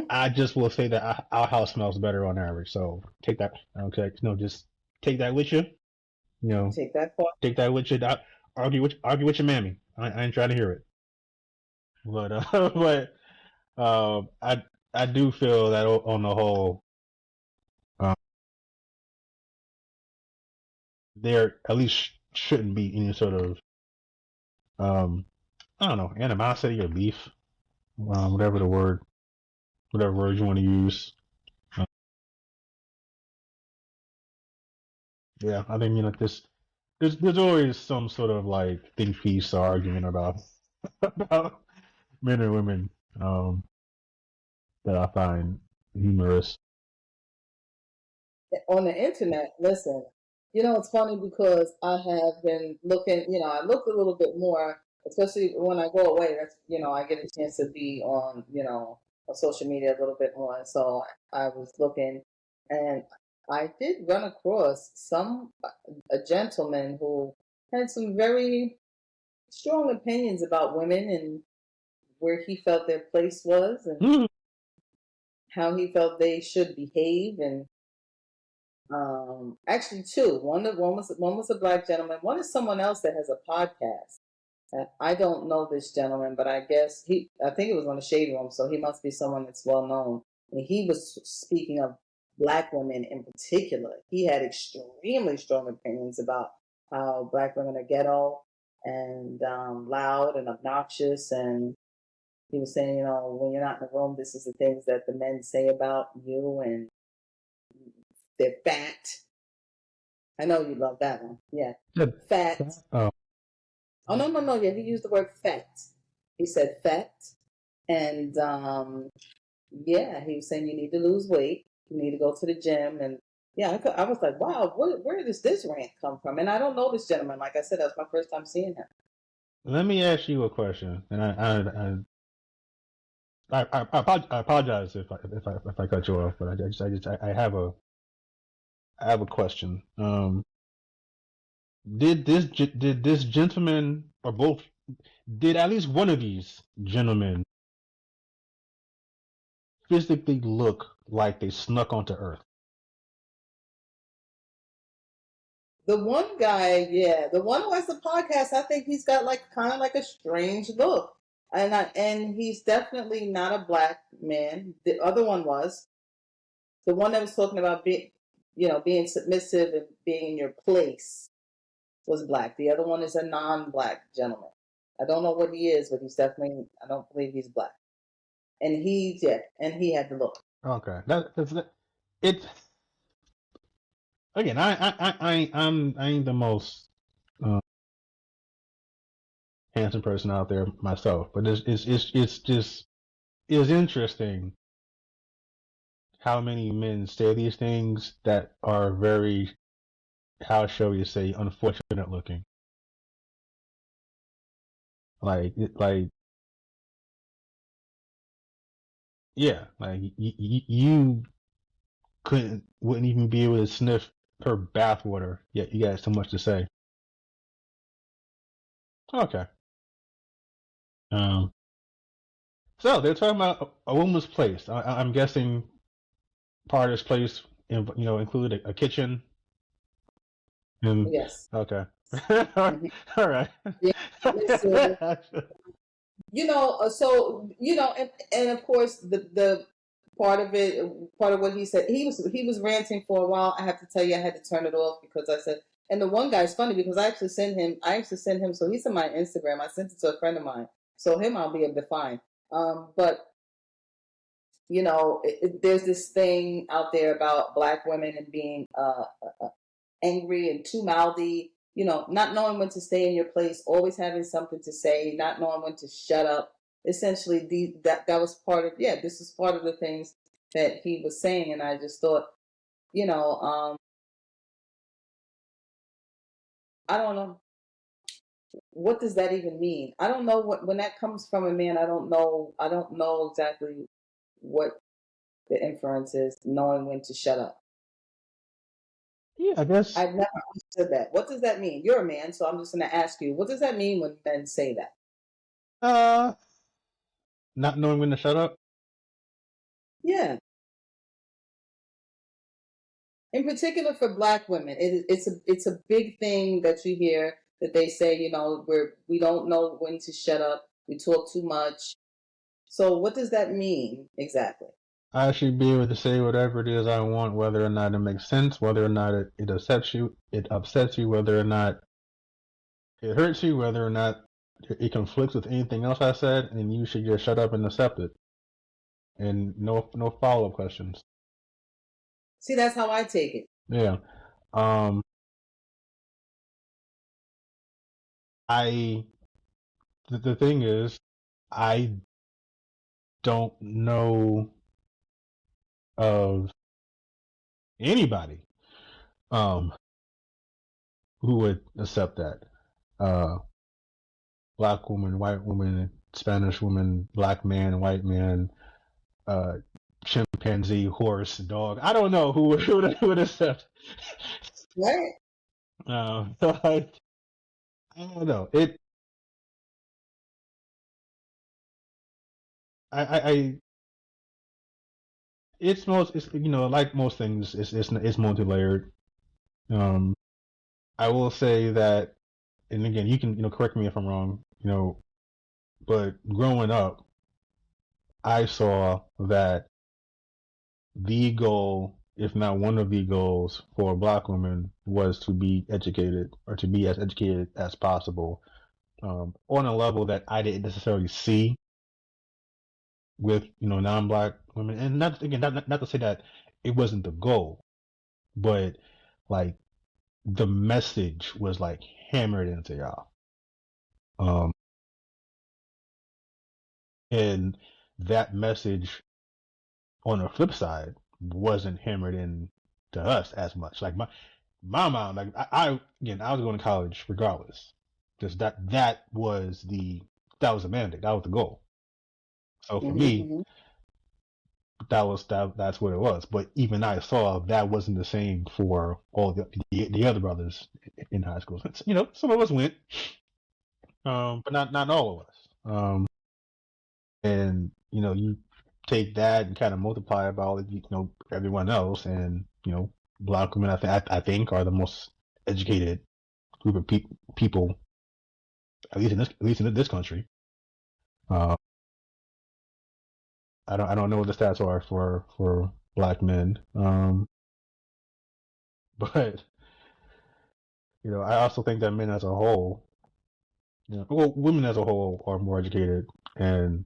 I just will say that our house smells better on average. So take that. Okay, no, just take that with you. You know, Take that part. take that with you. Argue with your mammy. I ain't trying to hear it. But but I do feel that on the whole, uh, there at least shouldn't be any sort of um I don't know, animosity or beef, whatever whatever word you want to use. Uh, yeah, I think this there's always some sort of like think piece or argument about about men and women um, that I find humorous. on the internet, listen, it's funny because I have been looking, I look a little bit more, especially when I go away. That's, I get a chance to be on, on social media a little bit more. So I was looking and I did run across a gentleman who had some very strong opinions about women and where he felt their place was and Mm. how he felt they should behave and actually two. One was a black gentleman. One is someone else that has a podcast. I don't know this gentleman, but I guess I think it was on the Shade Room, so he must be someone that's well known. And he was speaking of black women in particular. He had extremely strong opinions about how black women are ghetto and loud and obnoxious. And he was saying, when you're not in the room, this is the things that the men say about you, and they're fat. I know you love that one. Yeah. Good. Fat. Oh, Oh, no, no, no. Yeah, he used the word fat. He said fat. And yeah, he was saying you need to lose weight. You need to go to the gym. And yeah, I was like, wow, where does this rant come from? And I don't know this gentleman. Like I said, that was my first time seeing him. let me ask you a question, and I apologize if I cut you off, but I have a question. Did this gentleman or both did at least one of these gentlemen physically look like they snuck onto Earth? The one guy, yeah, the one who has the podcast, I think he's got like kind of like a strange look. And he's definitely not a black man. The other one was the one that was talking about being submissive and being in your place was black. The other one is a non-black gentleman. I don't know what he is, but he's definitely. I don't believe he's black. And he had the look. Okay, that's it. Again, I ain't the most uh, handsome person out there myself, but it's just it's interesting how many men say these things that are very, how shall we say, unfortunate looking. Like yeah, like you wouldn't even be able to sniff her bathwater. Yet you got so much to say. Okay. Um. So they're talking about a woman's place. I'm guessing part of this place, include a kitchen. And Yes. okay. Mm-hmm. All right. Yeah. Listen, and of course the part of what he said, he was ranting for a while. I have to tell you, I had to turn it off because I said, and the one guy's funny because I actually sent him, so he's in my Instagram. I sent it to a friend of mine, so him I'll be able to find. But there's this thing out there about black women and being angry and too mouthy, not knowing when to stay in your place, always having something to say, not knowing when to shut up. Essentially, that was part of, yeah, this is part of the things that he was saying. And I just thought, you know, um, I don't know. What does that even mean? I don't know when that comes from a man. I don't know exactly what the inference is, knowing when to shut up. Yeah, I guess. I've never understood that. What does that mean? You're a man, so I'm just going to ask you, what does that mean when men say that? Uh, not knowing when to shut up. Yeah. In particular for black women, it's a big thing that you hear that they say, we don't know when to shut up, we talk too much. So what does that mean exactly? I should be able to say whatever it is I want, whether or not it makes sense, whether or not it upsets you, whether or not it hurts you, whether or not it conflicts with anything else I said, and you should just shut up and accept it, and no follow up questions. See, that's how I take it. Yeah. Um. I the thing is, I don't know of anybody um, who would accept that. Uh, Black woman, white woman, Spanish woman, black man, white man, uh, chimpanzee, horse, dog. I don't know who would accept. Right. So I don't know. I it's like most things, it's multi-layered. Um, I will say that, and again, you can correct me if I'm wrong. But growing up, I saw that the goal, if not one of the goals for black women, was to be educated or to be as educated as possible, on a level that I didn't necessarily see with non-black women. And not again, not to say that it wasn't the goal, but like the message was like hammered into y'all. Um, and that message on the flip side wasn't hammered in to us as much. Like my mom, like I was going to college regardless. Just that was the mandate. That was the goal. So for me, Mm-hmm. that's what it was. But even I saw that wasn't the same for all the other brothers in high school. Some of us went, but not all of us. And you take that and kind of multiply it by all everyone else, and black women I think are the most educated group of people, at least in this country. Uh, I don't know what the stats are for black men, but I also think that men as a whole, well, women as a whole are more educated and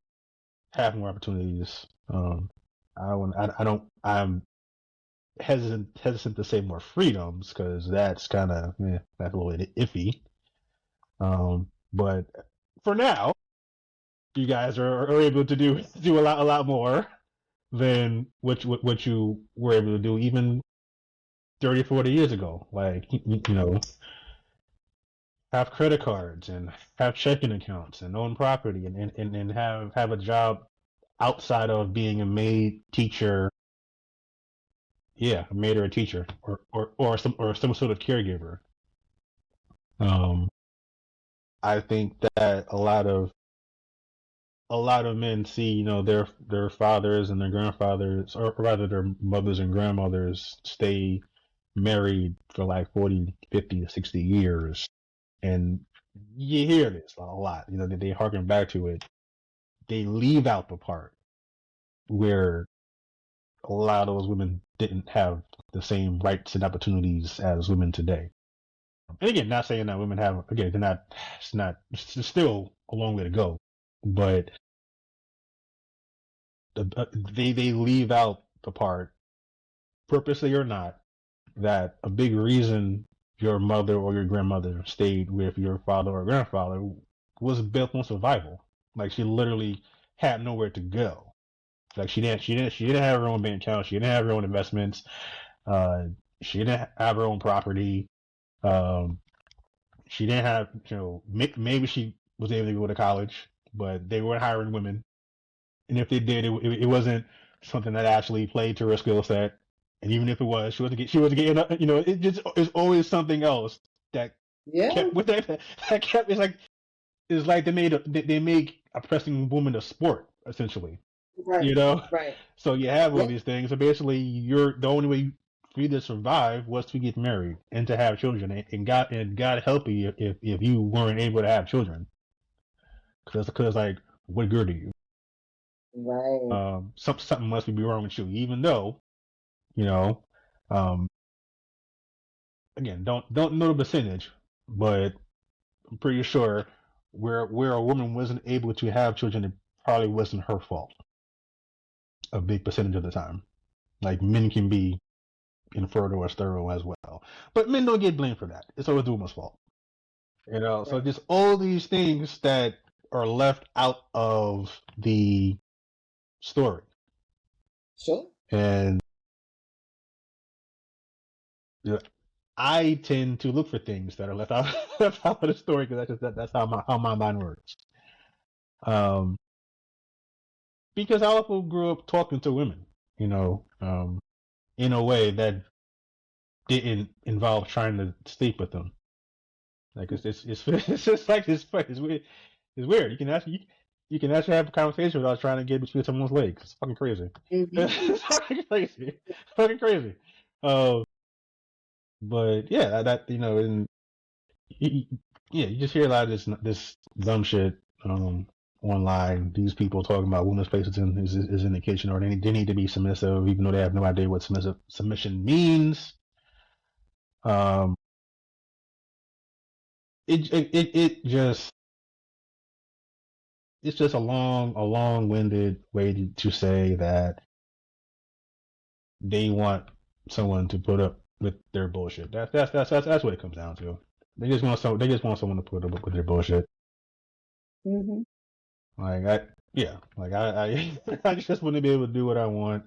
have more opportunities. I'm hesitant to say more freedoms because that's kind of that's a little bit iffy. But for now, you guys are able to do a lot more than what you were able to do even 30, 40 years ago. Like have credit cards and have checking accounts and own property and have a job outside of being a maid, teacher. Yeah, a maid or a teacher or some sort of caregiver. Um, I think that a lot of men see, their fathers and their grandfathers, or rather their mothers and grandmothers, stay married for like 40, 50, 60 years. And you hear this a lot, that they harken back to it. They leave out the part where a lot of those women didn't have the same rights and opportunities as women today. And again, not saying that women have, again, it's still a long way to go, but they leave out the part, purposely or not, that a big reason your mother or your grandmother stayed with your father or grandfather was built on survival. Like she literally had nowhere to go. Like she didn't have her own bank account. She didn't have her own investments. Uh, she didn't have her own property. Um, she didn't have, maybe she was able to go to college, but they weren't hiring women. And if they did, it wasn't something that actually played to her skill set. And even if it was, she wasn't getting, it just is always something else that Yeah. kept with that kept. It's like they make oppressing women a sport essentially, Right. you know. Right. So you have all Yeah. these things. So basically, the only way for you to survive was to get married and to have children. And God help you if you weren't able to have children, because like what good are you? Right. Something must be wrong with you, even though you know. Um, again, don't know the percentage, but I'm pretty sure where a woman wasn't able to have children, it probably wasn't her fault. A big percentage of the time, like men can be infertile or sterile as well, but men don't get blamed for that. It's always the woman's fault. So Right. just all these things that are left out of the story, Sure. and know, I tend to look for things that are left out, left out of the story because that's how my mind works. Um, because I also grew up talking to women, you know, in a way that didn't involve trying to sleep with them. Like it's just like it's weird. It's weird. You can actually have a conversation without trying to get between someone's legs. It's fucking crazy. Mm-hmm. It's fucking crazy. Fucking crazy. Uh, but yeah, that you know, and yeah, you just hear a lot of this dumb shit online. These people talking about women's places is in the kitchen, or they need to be submissive, even though they have no idea what submission means. Um, it just it's just a long-winded way to say that they want someone to put up with their bullshit. That's what it comes down to. They just want someone to put up with their bullshit. Mm-hmm. Like I just want to be able to do what I want,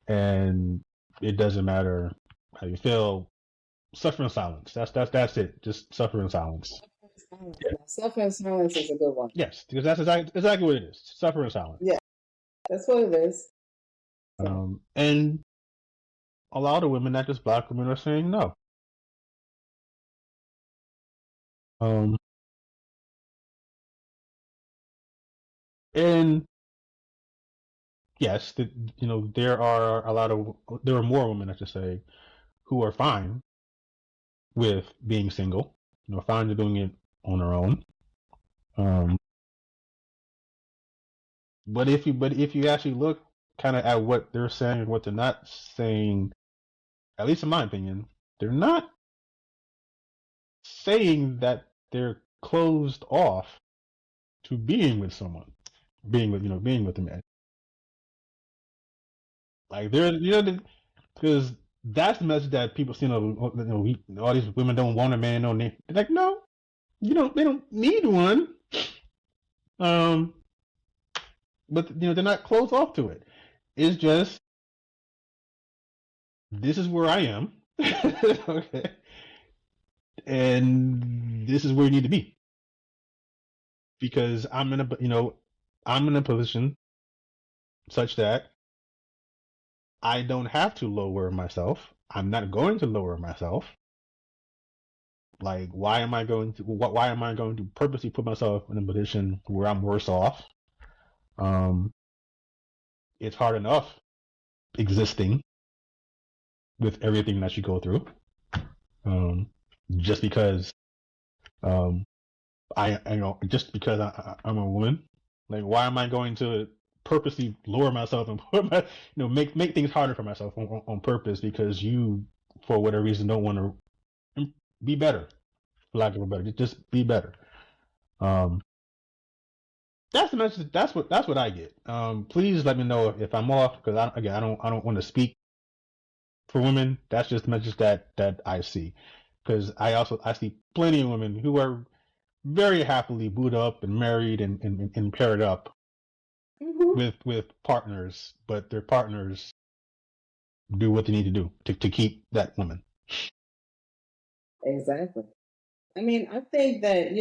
and it doesn't matter how you feel. Suffer in silence. That's it. Just suffer in silence. Suffer in silence is a good one. Yes, because that's exactly what it is. Suffer in silence. Yeah, that's what it is. And a lot of women, not just black women, are saying no. And yes, you know there are more women, I should say, who are fine with being single. You know, fine with doing it on their own. Um, but if you actually look kind of at what they're saying and what they're not saying, at least in my opinion, they're not saying that they're closed off to being with someone, being with a man. Like they're because that's the message that people see. All these women don't want a man. No, they're like, no, they don't need one. Um, but they're not closed off to it. It's just this is where I am, okay, and this is where you need to be because I'm in a position such that I don't have to lower myself. I'm not going to lower myself. Like, why am I going to purposely put myself in a position where I'm worse off? Um, it's hard enough existing with everything that you go through. Um, just because um, just because I'm a woman, like, why am I going to purposely lower myself and put make things harder for myself on purpose because you, for whatever reason, don't want to be better, for lack of a better, just be better. Um, that's the message. That's what I get. Please let me know if I'm off because I don't want to speak for women. That's just the message that I see because I see plenty of women who are very happily booed up and married and paired up Mm-hmm. with partners, but their partners do what they need to do to keep that woman. Exactly. I mean, I think that,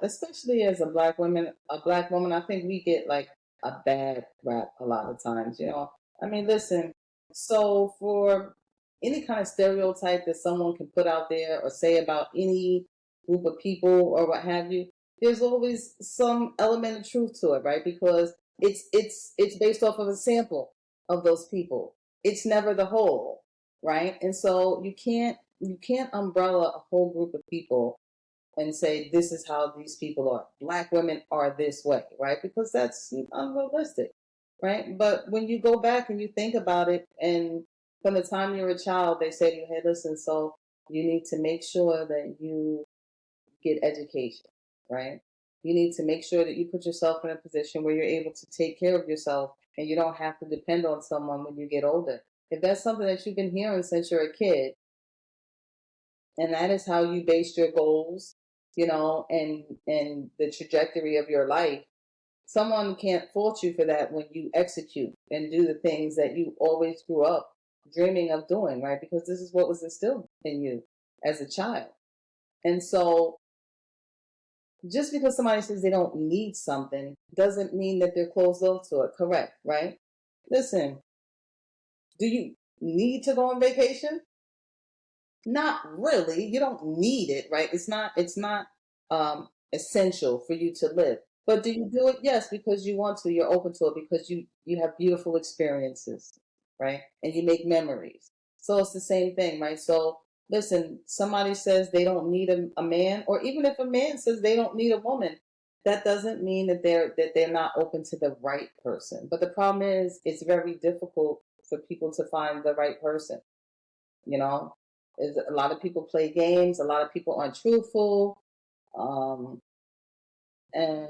especially as a black woman, I think we get like a bad rap a lot of times. I mean, listen, so for any kind of stereotype that someone can put out there or say about any group of people or what have you, there's always some element of truth to it, right? Because it's based off of a sample of those people. It's never the whole, right? And so you can't umbrella a whole group of people and say this is how these people are. Black women are this way, right? Because that's unrealistic, right? But when you go back and you think about it, and from the time you're a child, they say to you, "Hey, listen, so you need to make sure that you get education, right? You need to make sure that you put yourself in a position where you're able to take care of yourself and you don't have to depend on someone when you get older." If that's something that you've been hearing since you're a kid, and that is how you base your goals, and the trajectory of your life, someone can't fault you for that when you execute and do the things that you always grew up dreaming of doing, right? Because this is what was instilled in you. as a child. And so just because somebody says they don't need something doesn't mean that they're closed off to it. Correct, right? Listen, do you need to go on vacation? Not really. You don't need it, right? It's not essential for you to live. But do you do it? Yes, because you want to. You're open to it because you have beautiful experiences, right? And you make memories. So it's the same thing, right? So listen, somebody says they don't need a man, or even if a man says they don't need a woman, that doesn't mean that they're not open to the right person. But the problem is, it's very difficult for people to find the right person. You know, is a lot of people play games. A lot of people aren't truthful, um, and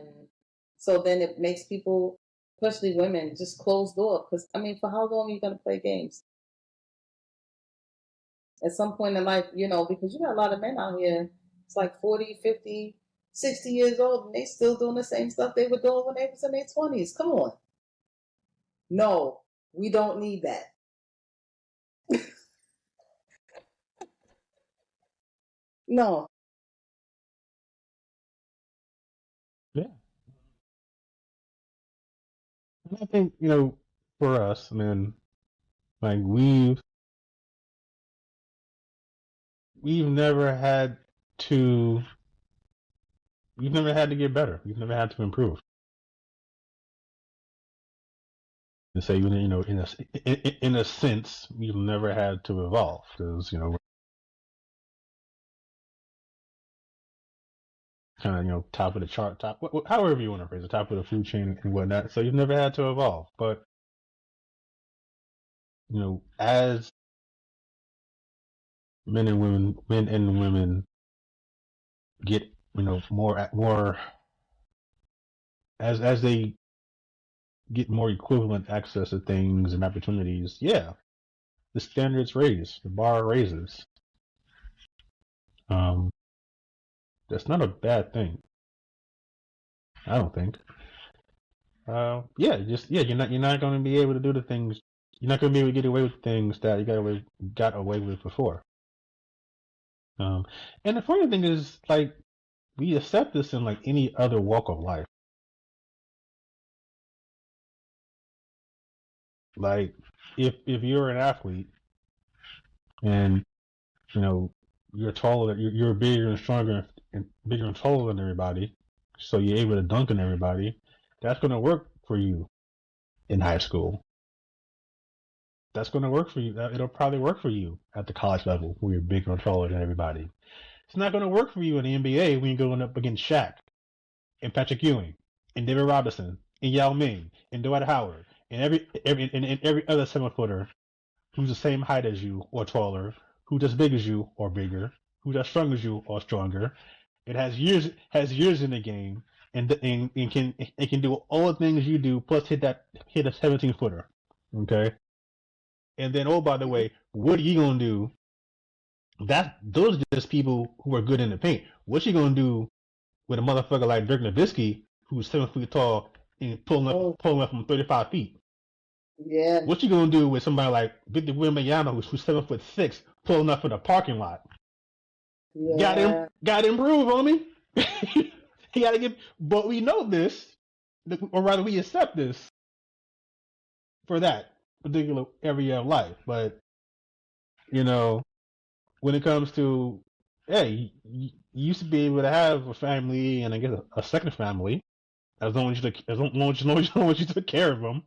so then it makes people, especially women, just close door. Because I mean, for how long are you going to play games? At some point in life, because you got a lot of men out here. It's like 40, 50, 60 years old, and they still doing the same stuff they were doing when they was in their 20s. Come on, no, we don't need that. No. Yeah. And I think, for us, I mean, like we've never had to we've never had to get better. We've never had to improve. To say, in a sense, we've never had to evolve because, we're kind of, top of the chart, however you want to phrase it, top of the food chain and whatnot. So you've never had to evolve. But, as men and women get, more as they get more equivalent access to things and opportunities, yeah, the standards raise, the bar raises. Um, that's not a bad thing, I don't think. Yeah, you're not going to be able to do the things. You're not going to be able to get away with things that you got away with before. Um, and the funny thing is, like, we accept this in like any other walk of life. Like, if you're an athlete and you know you're taller, you're bigger and stronger and bigger and taller than everybody, so you're able to dunk on everybody. That's going to work for you in high school. That's going to work for you. It'll probably work for you at the college level where you're bigger and taller than everybody. It's not going to work for you in the NBA when you're going up against Shaq and Patrick Ewing and David Robinson and Yao Ming and Dwight Howard and every other 7 footer who's the same height as you or taller, who's as big as you or bigger, who's as strong as you or stronger. It has years in the game and can do all the things you do plus hit a 17 footer. Okay, and then, oh, by the way, what are you gonna do? Those are just people who are good in the paint. What you gonna do with a motherfucker like Dirk Nowitzki, who's 7 feet tall and Oh, pulling up from 35 feet? yeah, What you gonna do with somebody like Victor Wembanyama, who's 7'6", pulling up in a parking lot? yeah. Got to improve on me. He got to get. But we know this, or rather, we accept this for that particular area of life. But you know, when it comes to, hey, you used to be able to have a family and I guess a second family as long as you took care of them.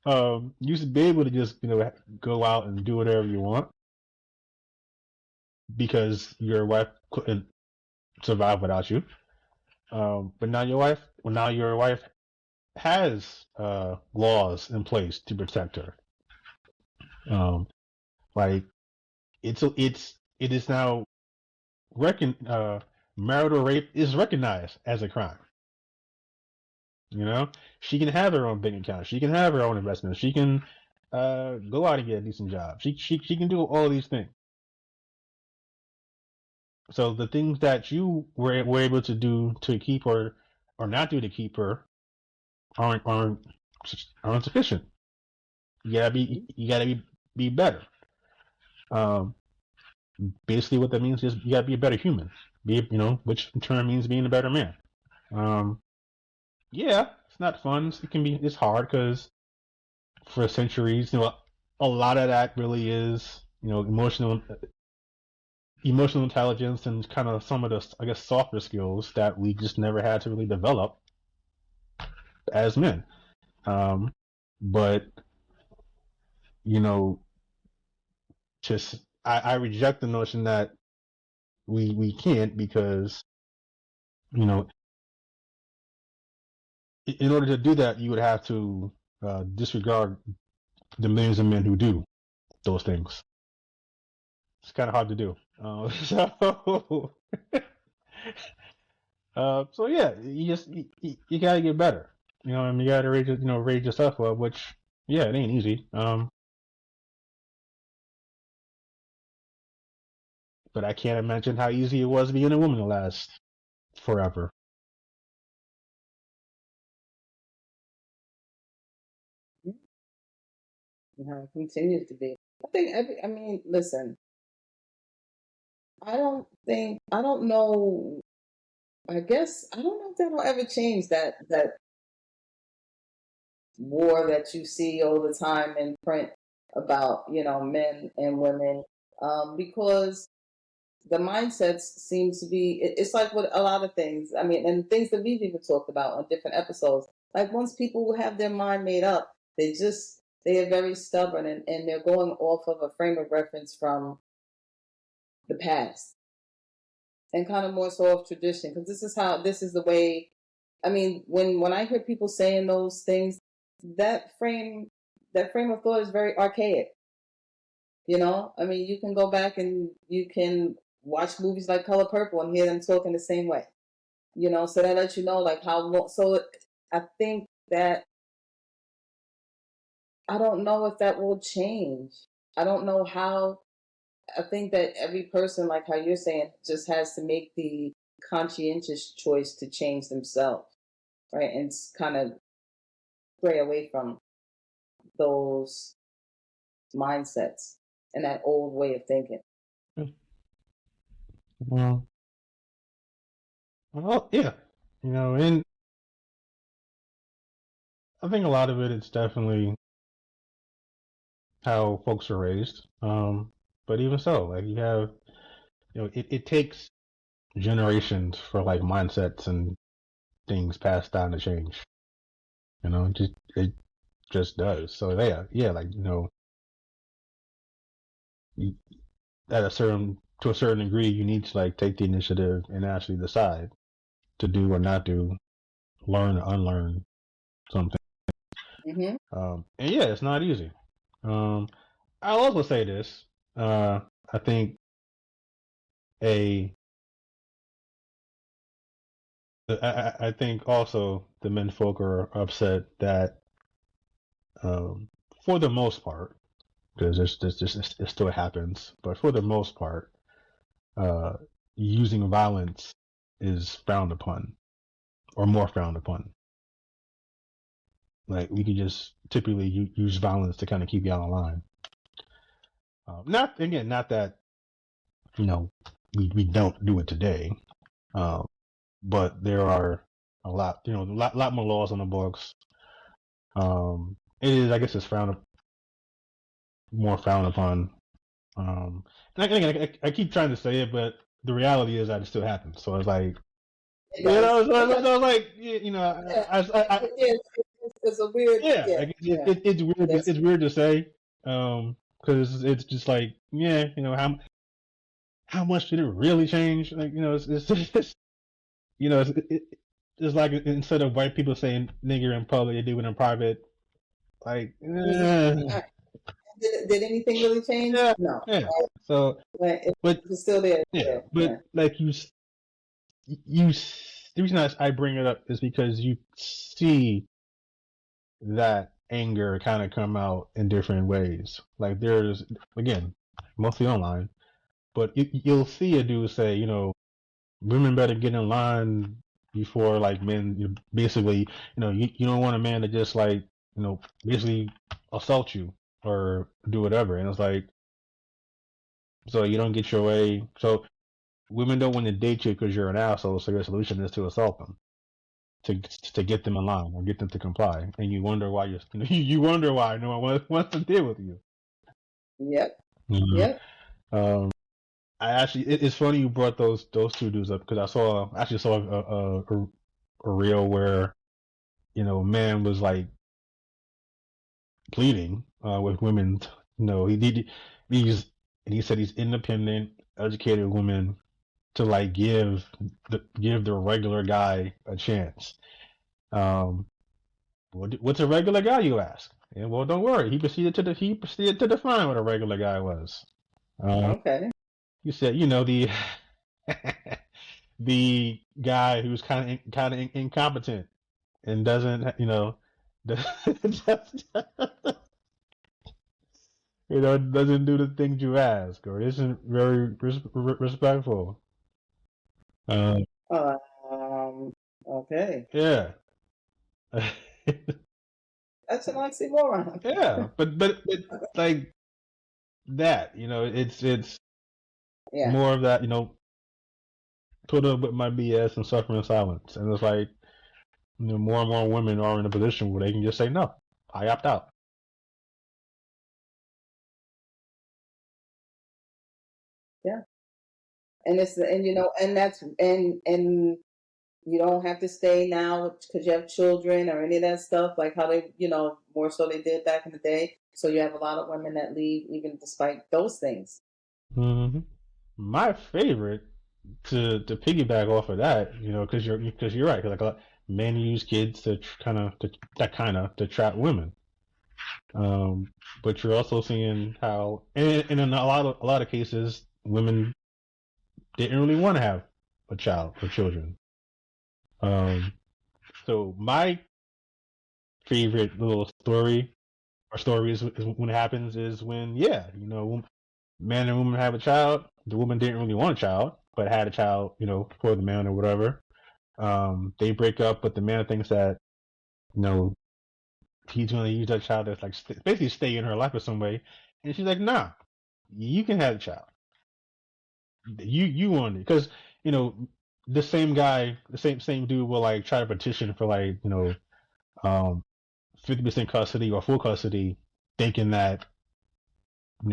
You used to be able to just go out and do whatever you want because your wife couldn't survive without you. But now your wife has laws in place to protect her. Um, like it is now marital rape is recognized as a crime. She can have her own bank account. She can have her own investments. She can go out and get a decent job. She can do all these things. So the things that you were able to do to keep her or not do to keep her aren't sufficient. You gotta be better. Um, basically what that means is you gotta be a better human. Which in turn means being a better man. Yeah, it's not fun. It's hard because for centuries, a lot of that really is, emotional intelligence and kind of some of the, I guess, softer skills that we just never had to really develop as men. But you know, just I reject the notion that we can't because you know, in order to do that, you would have to disregard the millions of men who do those things. It's kind of hard to do. So, so yeah, you gotta get better. And you gotta raise yourself up, which yeah, it ain't easy. But I can't imagine how easy it was being a woman to last forever. It continues to be. I think I mean, listen, I don't know, I guess, I don't know if that'll ever change that war that you see all the time in print about, men and women, because the mindsets seems to be, it's like with a lot of things. I mean, and things that we've even talked about on different episodes. Like once people have their mind made up, they are very stubborn, and they're going off of a frame of reference from the past and kind of more so of tradition, because this is the way. I mean, when I hear people saying those things, that frame that frame of thought is very archaic. I mean, you can go back and you can watch movies like Color Purple and hear them talking the same way. So that lets you know like how long. So I think that I don't know if that will change. I don't know how. I think that every person, like how you're saying, just has to make the conscientious choice to change themselves, right? And kind of stray away from those mindsets and that old way of thinking. Well, yeah, and I think a lot of it is definitely how folks are raised. But even so, like you have, it takes generations for like mindsets and things passed down to change. It just does. So yeah, like you, to a certain degree, you need to like take the initiative and actually decide to do or not do, learn or unlearn something. And yeah, it's not easy. I'll also say this. I think a I think also the men folk are upset that for the most part, because it still happens, but for the most part, uh, using violence is frowned upon or more frowned upon. Like we could just typically use violence to kind of keep you on the line. Not that you know we don't do it today, uh, but there are a lot more laws on the books. It is, I guess, it's more frowned upon. And I keep trying to say it, but the reality is that it still happens. So it's like, It does. so it's like, Yeah, it's a weird. yeah, Yeah, like yeah. it's weird. That's It's weird to say, because it's just like, yeah, how much did it really change? Like, it's just, it's like instead of white people saying nigger in public, they do it in private. Like, did anything really change? yeah, No. yeah. So, But but it's still there. yeah, Yeah, but yeah. like the reason I bring it up is because you see that anger kind of come out in different ways. Like there's, again, mostly online, but you'll see a dude say, women better get in line before like men. Basically, you don't want a man to just like, basically assault you or do whatever. And it's like, so you don't get your way. So women don't want to date you because you're an asshole. So your solution is to assault them to get them in line or get them to comply, and you wonder why you wonder why no one wants to deal with you. Yep. Mhm. Yep. I actually, it's funny you brought those two dudes up because I actually saw a reel where a man was like pleading with women. He's and he said he's independent, educated women to like give the regular guy a chance. Um, what's a regular guy, you ask? And well, don't worry. He proceeded to define what a regular guy was. Um, Okay. he said, the the guy who's kind of incompetent and doesn't, just, doesn't do the things you ask or isn't very respectful. Um, Um. Okay. yeah. That's an oxymoron. Yeah, but like that, it's Yeah. more of that, put up with my BS and suffer in silence, and it's like, more and more women are in a position where they can just say no, I opt out. Yeah. And and you don't have to stay now because you have children or any of that stuff, like how they, more so they did back in the day. So you have a lot of women that leave even despite those things. hmm My favorite to piggyback off of that, because you're right, like men use kids to kind of to trap women. Um, but you're also seeing how, and in a lot of cases, women didn't really want to have a child or children. Um, so my favorite little story or stories is when it happens is when, yeah, man and woman have a child. The woman didn't really want a child, but had a child, for the man or whatever. They break up, but the man thinks that, you know, he's going to use that child as like basically stay in her life in some way. And she's like, nah, you can have a child. You want it because you know the same guy, the same dude will like try to petition for like 50% custody or full custody, thinking that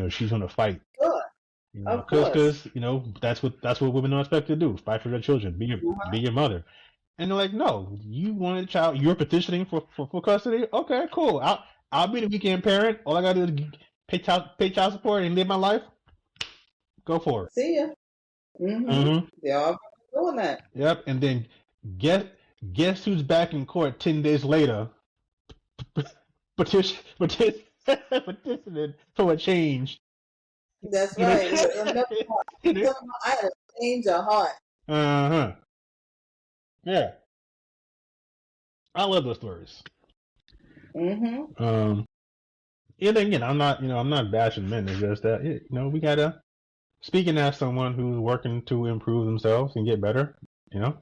she's gonna fight. Sure, of course. Because that's what women are expected to do: fight for their children, be your mother. And they're like, no, you want a child, you're petitioning for full custody. Okay, cool. I'll be the weekend parent. All I gotta do is pay child support and live my life. Go for it. See ya. Mm-hmm. They're all doing that. Yep. And then guess guess who's back in court 10 days later, petitioning for a change. That's You know. right. I had a change of heart. Uh-huh. Yeah. I love those stories. Mm-hmm. And again, I'm not bashing men. It's just that we gotta, speaking as someone who's working to improve themselves and get better. You know,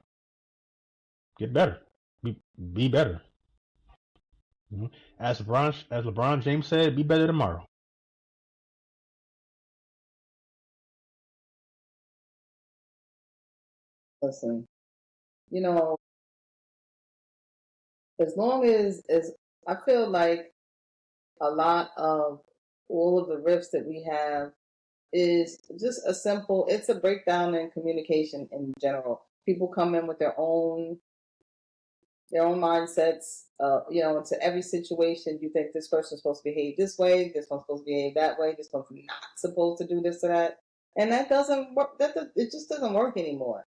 get better, be better. As LeBron James said, be better tomorrow. Listen, you know, as long as I feel like a lot of all of the rifts that we have is just it's a breakdown in communication in general. People come in with their own mindsets, into every situation. You think this person's supposed to behave this way, this one's supposed to behave that way, this one's not supposed to do this or that. And that doesn't work. It just doesn't work anymore.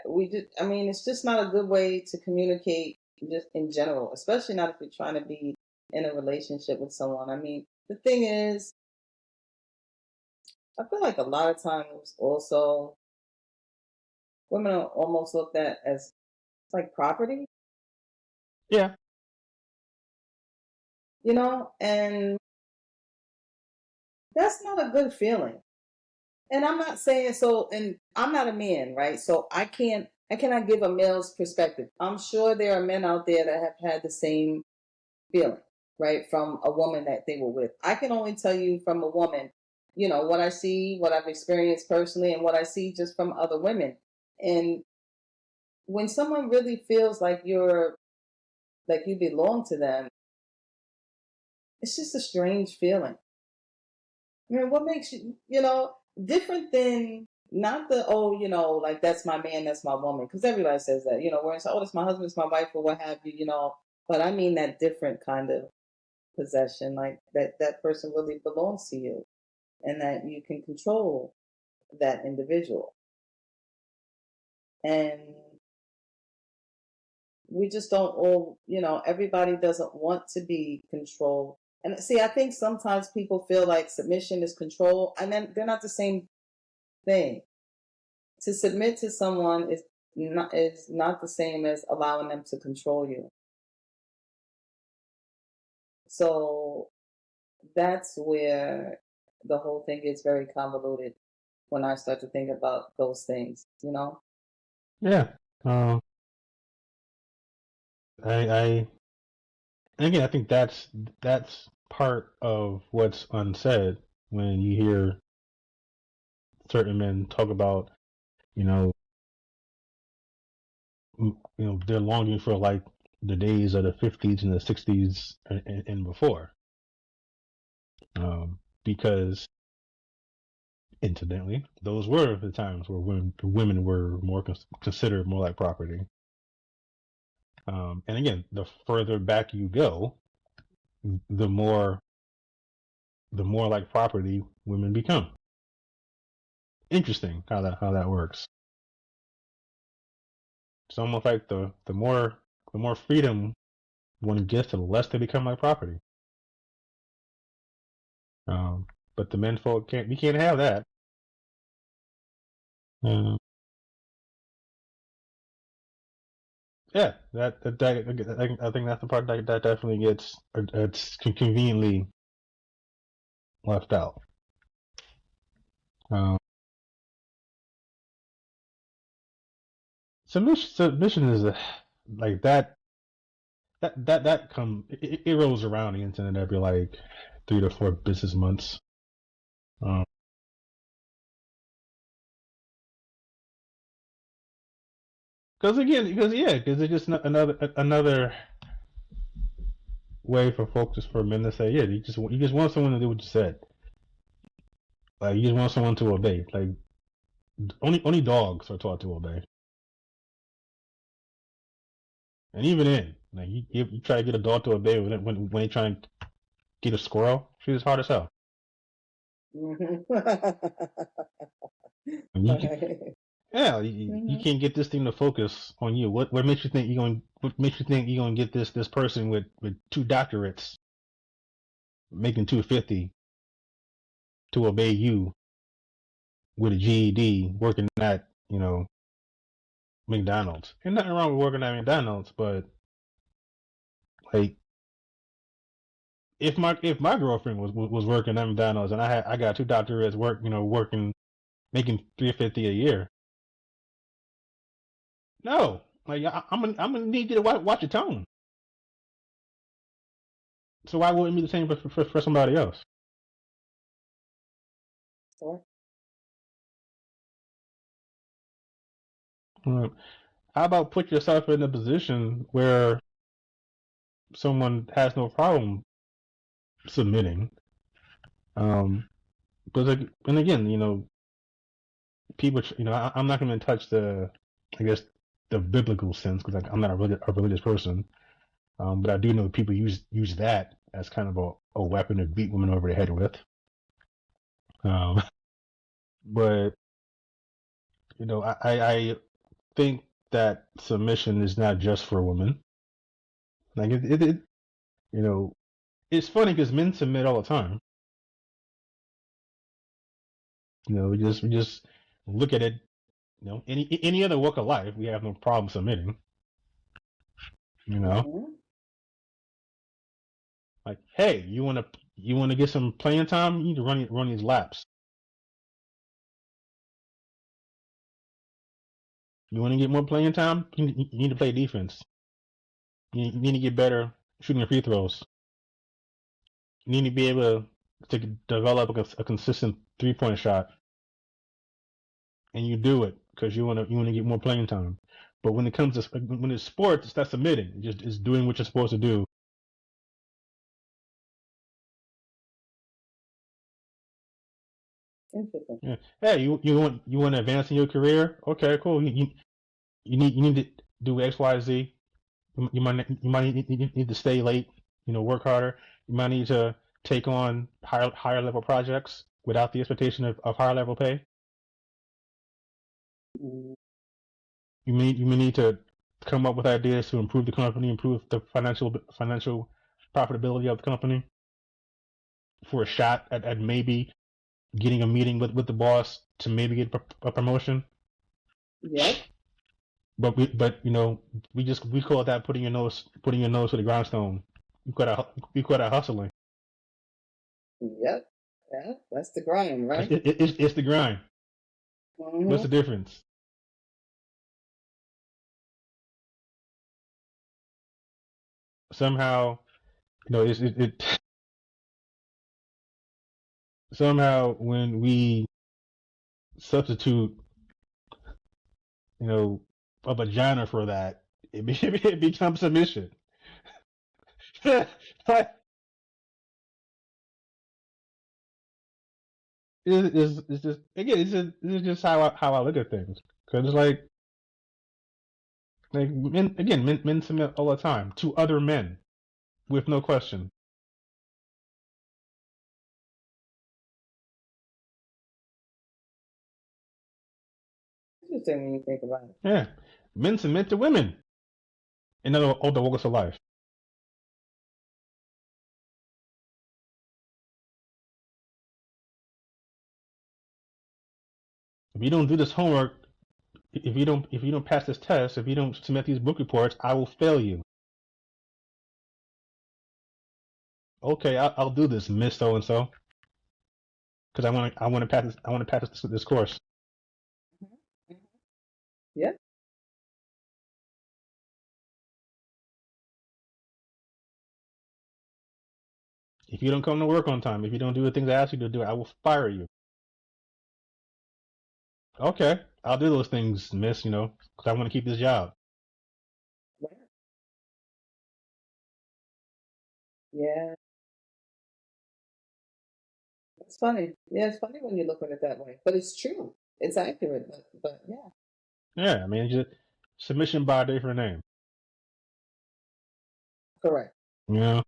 It's just not a good way to communicate just in general, especially not if you're trying to be in a relationship with someone. The thing is, I feel like a lot of times also women are almost looked at as like property, Yeah. and that's not a good feeling. And I'm not saying so, and I'm not a man, right? So I cannot give a male's perspective. I'm sure there are men out there that have had the same feeling, right, from a woman that they were with. I can only tell you from a woman what I see, what I've experienced personally, and what I see just from other women. And when someone really feels like you belong to them, it's just a strange feeling. I mean, what makes different than not the, oh, like that's my man, that's my woman, because everybody says that, we're in, oh, that's my husband, it's my wife, or what have you. But I mean that different kind of possession, like that person really belongs to you, and that you can control that individual. And we just don't all, everybody doesn't want to be controlled. And see, I think sometimes people feel like submission is control, and then they're not the same thing. To submit to someone is not the same as allowing them to control you. So that's where the whole thing gets very convoluted when I start to think about those things. Yeah. I and again, I think that's part of what's unsaid when you hear certain men talk about, you know, they're longing for like the days of the 50s and the 60s and before, because incidentally, those were the times where women were more considered more like property. And again, the further back you go, the more like property women become. Interesting how that works. It's almost like the more freedom one gets, the less they become like property. But the men folk we can't have that. Uh, yeah, I think that's the part that definitely gets it's conveniently left out. Um, submission is like that it rolls around the internet every like 3 to 4 business months. Um, because it's just another way for folks, just for men to say, yeah, you just want someone to do what you said. Like you just want someone to obey. Like only dogs are taught to obey. And even then, like you try to get a dog to obey when they try and get a squirrel, she's hard as hell. And yeah, you can't get this thing to focus on you. What makes you think you're gonna get this person with 2 doctorates making 250 to obey you with a GED working at McDonald's? Ain't nothing wrong with working at McDonald's, but like if my girlfriend was working at McDonald's and I got 2 doctorates working making 350 a year, no, like I'm gonna need you to watch your tone. So why wouldn't it be the same for somebody else? Sure. How about put yourself in a position where someone has no problem submitting? But like, and again, people, I'm not going to touch I guess, the biblical sense because I'm not a religious person. But I do know people use that as kind of a weapon to beat women over the head with. Um, but I think that submission is not just for women. Like you know, it's funny because men submit all the time. We just look at it. Any other walk of life, we have no problem submitting. Mm-hmm. Like, hey, you wanna get some playing time? You need to run these laps. You want to get more playing time? You need to play defense. You need to get better shooting free throws. You need to be able to develop a consistent 3-point shot, and you do it because you want to get more playing time. But when it comes to when it's sports, it's not submitting. It's doing what you're supposed to do. Interesting. Yeah. Hey, you want to advance in your career? Okay, cool. You need to do X, Y, Z. You might need to stay late. Work harder. You might need to take on higher level projects without the expectation of higher level pay. Mm, You may need to come up with ideas to improve the company, improve the financial profitability of the company for a shot at maybe getting a meeting with the boss to maybe get a promotion. yep. But we call that putting your nose to the grindstone. We call that hustling. Yep. Yeah. That's the grind, right? It's the grind. What's Mm-hmm. the difference? Somehow, somehow when we substitute, you know, a vagina for that, it becomes submission. It's just again, it's just how I look at things. Because it's like men submit all the time to other men with no question. Interesting when you think about it. Yeah, men submit to women in all the walks of life. If you don't do this homework, if you don't pass this test, if you don't submit these book reports, I will fail you. Okay, I'll do this, Miss So and So, because I want to pass this course. Mm-hmm. Yeah. If you don't come to work on time, if you don't do the things I ask you to do, I will fire you. Okay, I'll do those things, Miss. Because I want to keep this job. Right. Yeah. It's funny. Yeah, it's funny when you look at it that way, but it's true. It's accurate. But yeah, Yeah, I mean, just submission by a different name. correct. You know.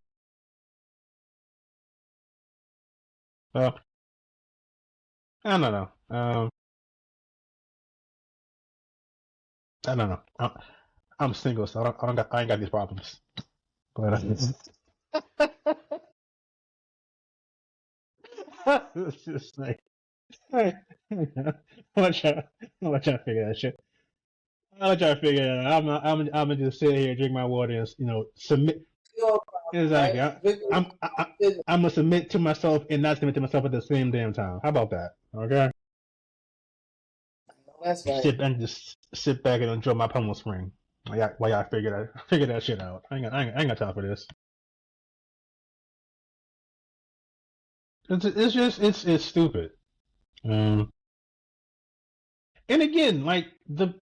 Well, I don't know. I don't know. I'm single, so I ain't got these problems. But it's just like, hey, I'll let y'all, I'll let y'all figure that shit. I'll let y'all figure it out. I'm gonna just sit here, drink my water, and submit. Your Exactly. right? I, Vigorous. I'm I'm gonna submit to myself and not submit to myself at the same damn time. How about that? Okay. That's right. Sit back and enjoy my pummel spring. While y'all figure that shit out. I ain't got time for this. It's just it's stupid. Um, and again, like the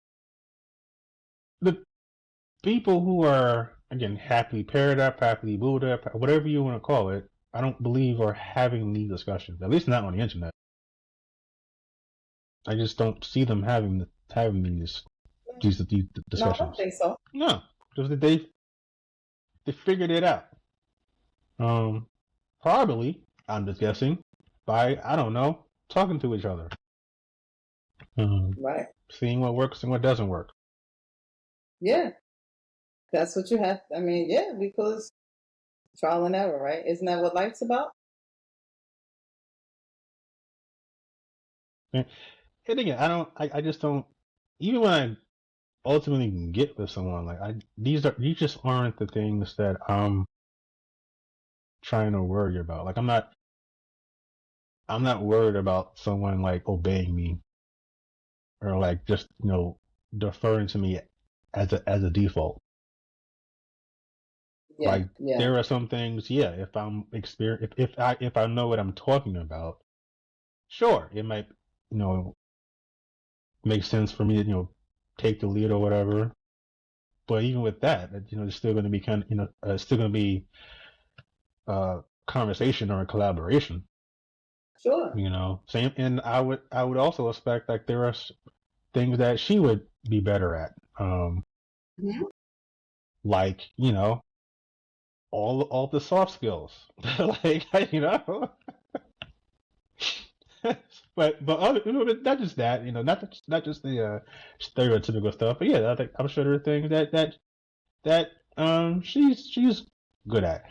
people who are again happily paired up, happily booed up, whatever you want to call it, I don't believe are having these discussions. At least not on the internet. I just don't see them having these No, I don't discussions. think so. No, because they figured it out. Um, Probably I'm just guessing by I don't know talking to each other, Right. seeing what works and what doesn't work. Yeah. That's what you have. I mean, yeah, because trial and error, right? Isn't that what life's about? And again, I just don't. Even when I ultimately get with someone, like these just aren't the things that I'm trying to worry about. Like I'm not worried about someone like obeying me or like just deferring to me as a default. Yeah. Like Yeah. there are some things, yeah. If I know what I'm talking about, sure, it might, make sense for me to, take the lead or whatever. But even with that, it's still going to be still going to be conversation or a collaboration. Sure. Same, and I would also expect like there are things that she would be better at, Mhm. like all the soft skills, like but other not just that, not just the stereotypical stuff, but yeah, I think I'm sure there are things that she's good at.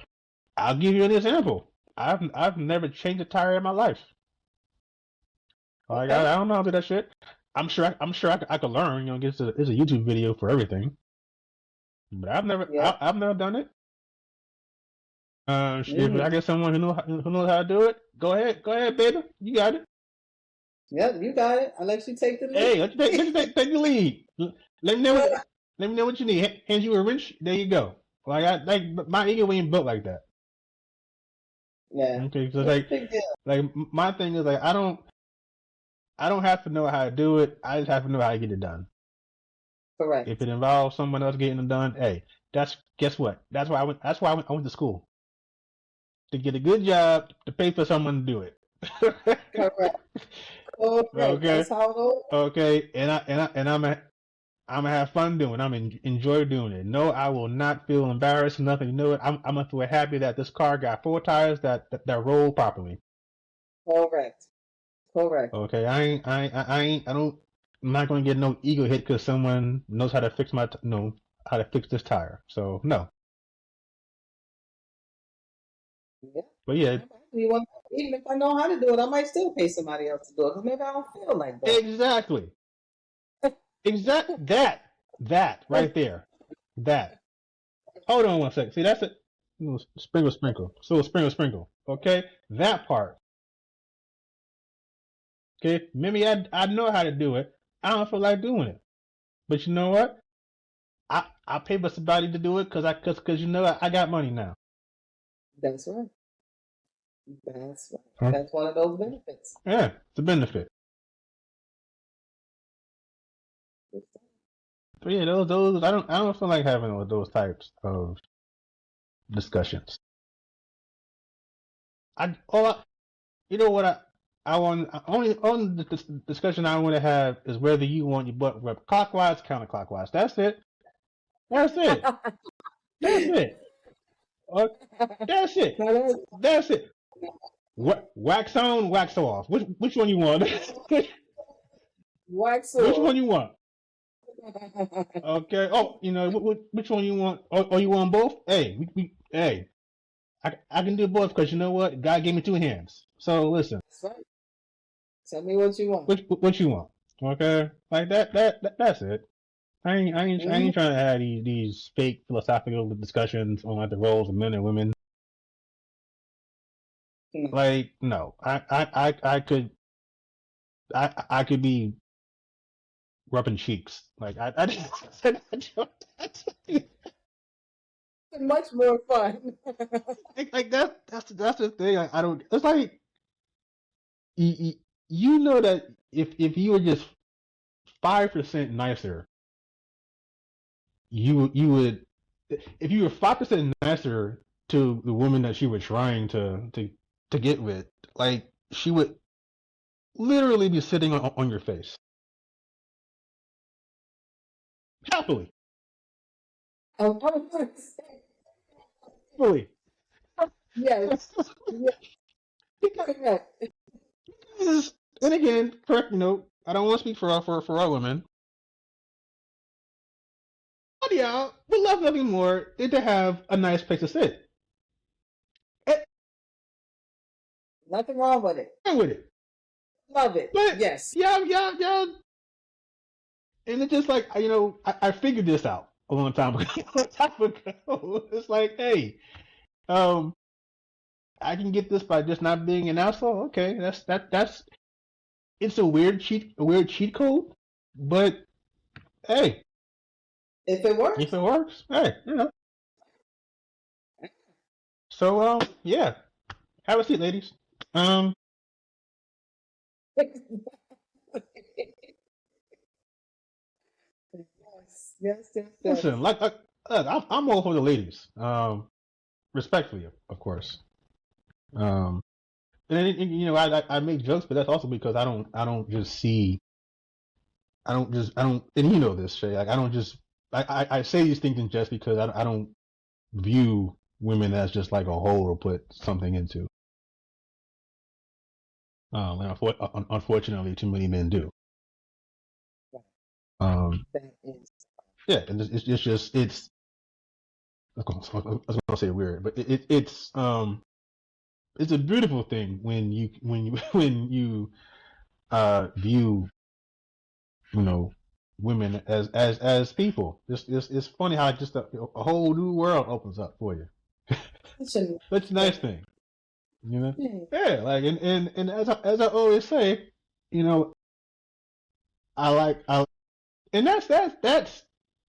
I'll give you an example. I've never changed a tire in my life. Like Okay. I don't know how to do that shit. I'm sure I could learn. There's a YouTube video for everything, but Yeah. I've never done it. If I Mm. get someone who knows how to do it, go ahead, baby, you got it. Yep, you got it. I'll let you take the Hey, lead. let you take the lead. Let me know let me know what you need. Hand you a wrench. There you go. Like my ego ain't built like that. Yeah. Okay, so It's a big deal. like my thing is like I don't have to know how to do it. I just have to know how to get it done. If Correct. it involves someone else getting it done, hey, guess what? That's why I went. That's why I went to school to get a good job to pay for someone to do it. Correct. Correct. Okay, That's how it all. okay, I'm gonna have fun doing it. Enjoy doing it. No, I will not feel embarrassed. Nothing. You know what? I'm gonna feel happy that this car got four tires that roll properly. Correct. Correct. Okay, I don't. I'm not gonna get no ego hit because someone knows how to fix no, how to fix this tire. So no. Yeah. But yeah, You want, even if I know how to do it, I might still pay somebody else to do it because maybe I don't feel like doing exactly. That right there. That. Hold on one second. See, that's it. Sprinkle, sprinkle. So sprinkle, sprinkle. Okay, that part. Okay, maybe I know how to do it. I don't feel like doing it. But you know what? I pay for somebody to do it because I got money now. it. That's right. That's right. Huh? That's one of those benefits. Yeah, it's a benefit. But yeah, those I don't feel like having those types of discussions. I all I, you know what I want only the discussion I want to have is whether you want your butt rubbed clockwise, counterclockwise. That's it. That's it. That's it. Uh, that's it. Now that's That's it. Wax on, wax off. Which one you want? wax Which one off. you want? Okay. Oh, which one you want? Oh, you want both? Hey, hey, I can do both because you know what? God gave me two hands. So listen, That's right. Tell me what you want. what you want? Okay, like that's it. I ain't Hmm. trying to have these fake philosophical discussions on like the roles of men and women. Like no, I could be rubbing cheeks. Like Much more fun. like that's the thing. I don't. It's like you, you know that if you were just 5% nicer, you would. If you were 5% nicer to the woman that you were trying to get with, like she would literally be sitting on your face happily, Oh, happily. yes. Yes. Correct. And again, correct. I don't want to speak for all women. But yeah, we love nothing more than to have a nice place to sit. Nothing wrong with it. And with it. Love it. But Yes. yeah, and it's just like I figured this out a long time ago. It's like, hey, um, I can get this by just not being an asshole. Okay, that's it's a weird cheat code, but hey, If it if works. it works, hey, So yeah, have a seat, ladies. Um, Yes, yes, yes, yes. Listen, I'm all for the ladies. Respectfully, of course. Um, I make jokes, but that's also because I don't just see, I don't, and you know this, Shay. Like, I don't just, I say these things in jest because I don't view women as just like a hole to put something into. And unfortunately, too many men do. Um, That is. yeah, and it's just, I was gonna say weird, but it's a beautiful thing when you view, you know, women as people. It's funny how just a whole new world opens up for you. Such a That's a nice thing, you know. thing. Yeah, like and as I always say, you know, I and that's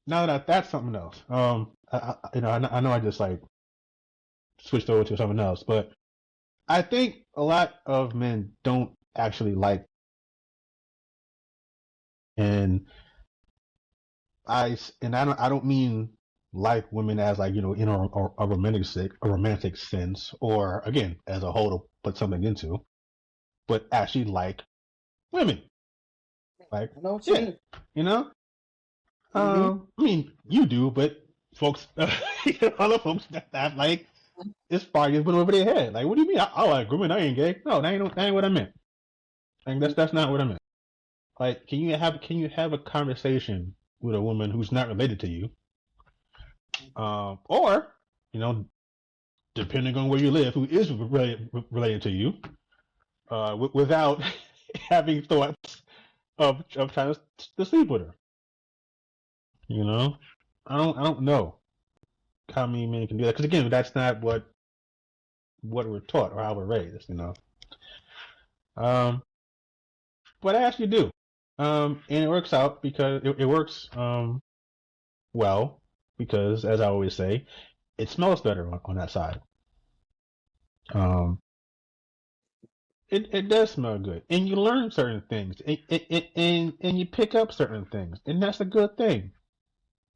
now that's something else. I know I just like switched over to something else, but I think a lot of men don't actually like, and I don't mean like women as like, you know, in a romantic sense, or again as a whole to put something into, but actually like women, like, I know what you yeah, mean. you know. Mm-hmm. I mean you do, but folks, other folks that like it's far just went over their head. Like, what do you mean? I like women. I ain't gay. No, that ain't what I meant. Like, that's not what I meant. Like, can you have a conversation with a woman who's not related to you, or, you know, depending on where you live, who is related to you, without having thoughts of trying to sleep with her. You know, I don't know how many men can do that, because again, that's not what we're taught or how we're raised. You know, um, but I actually do, and it works out because it works well, because as I always say, it smells better on that side. Um, it does smell good, and you learn certain things, and you pick up certain things, and that's a good thing.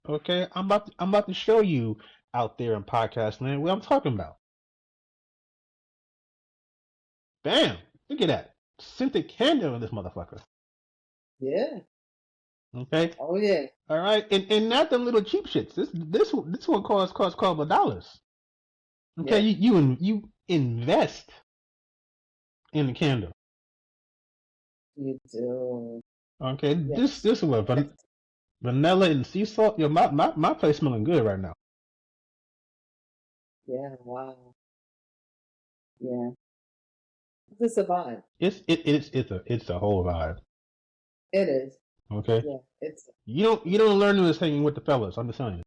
Okay, I'm about to show you out there in podcast land what I'm talking about. Bam! Look at that scented candle in this motherfucker. Yeah. Okay, Oh yeah. all right, and not them little cheap shits. This one costs couple of dollars. Okay, Yeah. you invest in the candle. You do. Okay, Yes. this one Yes. vanilla and sea salt. Yo, my place smelling good right now. Yeah. Wow. Yeah. It's a vibe. It's a whole vibe. It is. Okay, Yeah. It's. you don't learn this hanging with the fellas. I'm just telling you.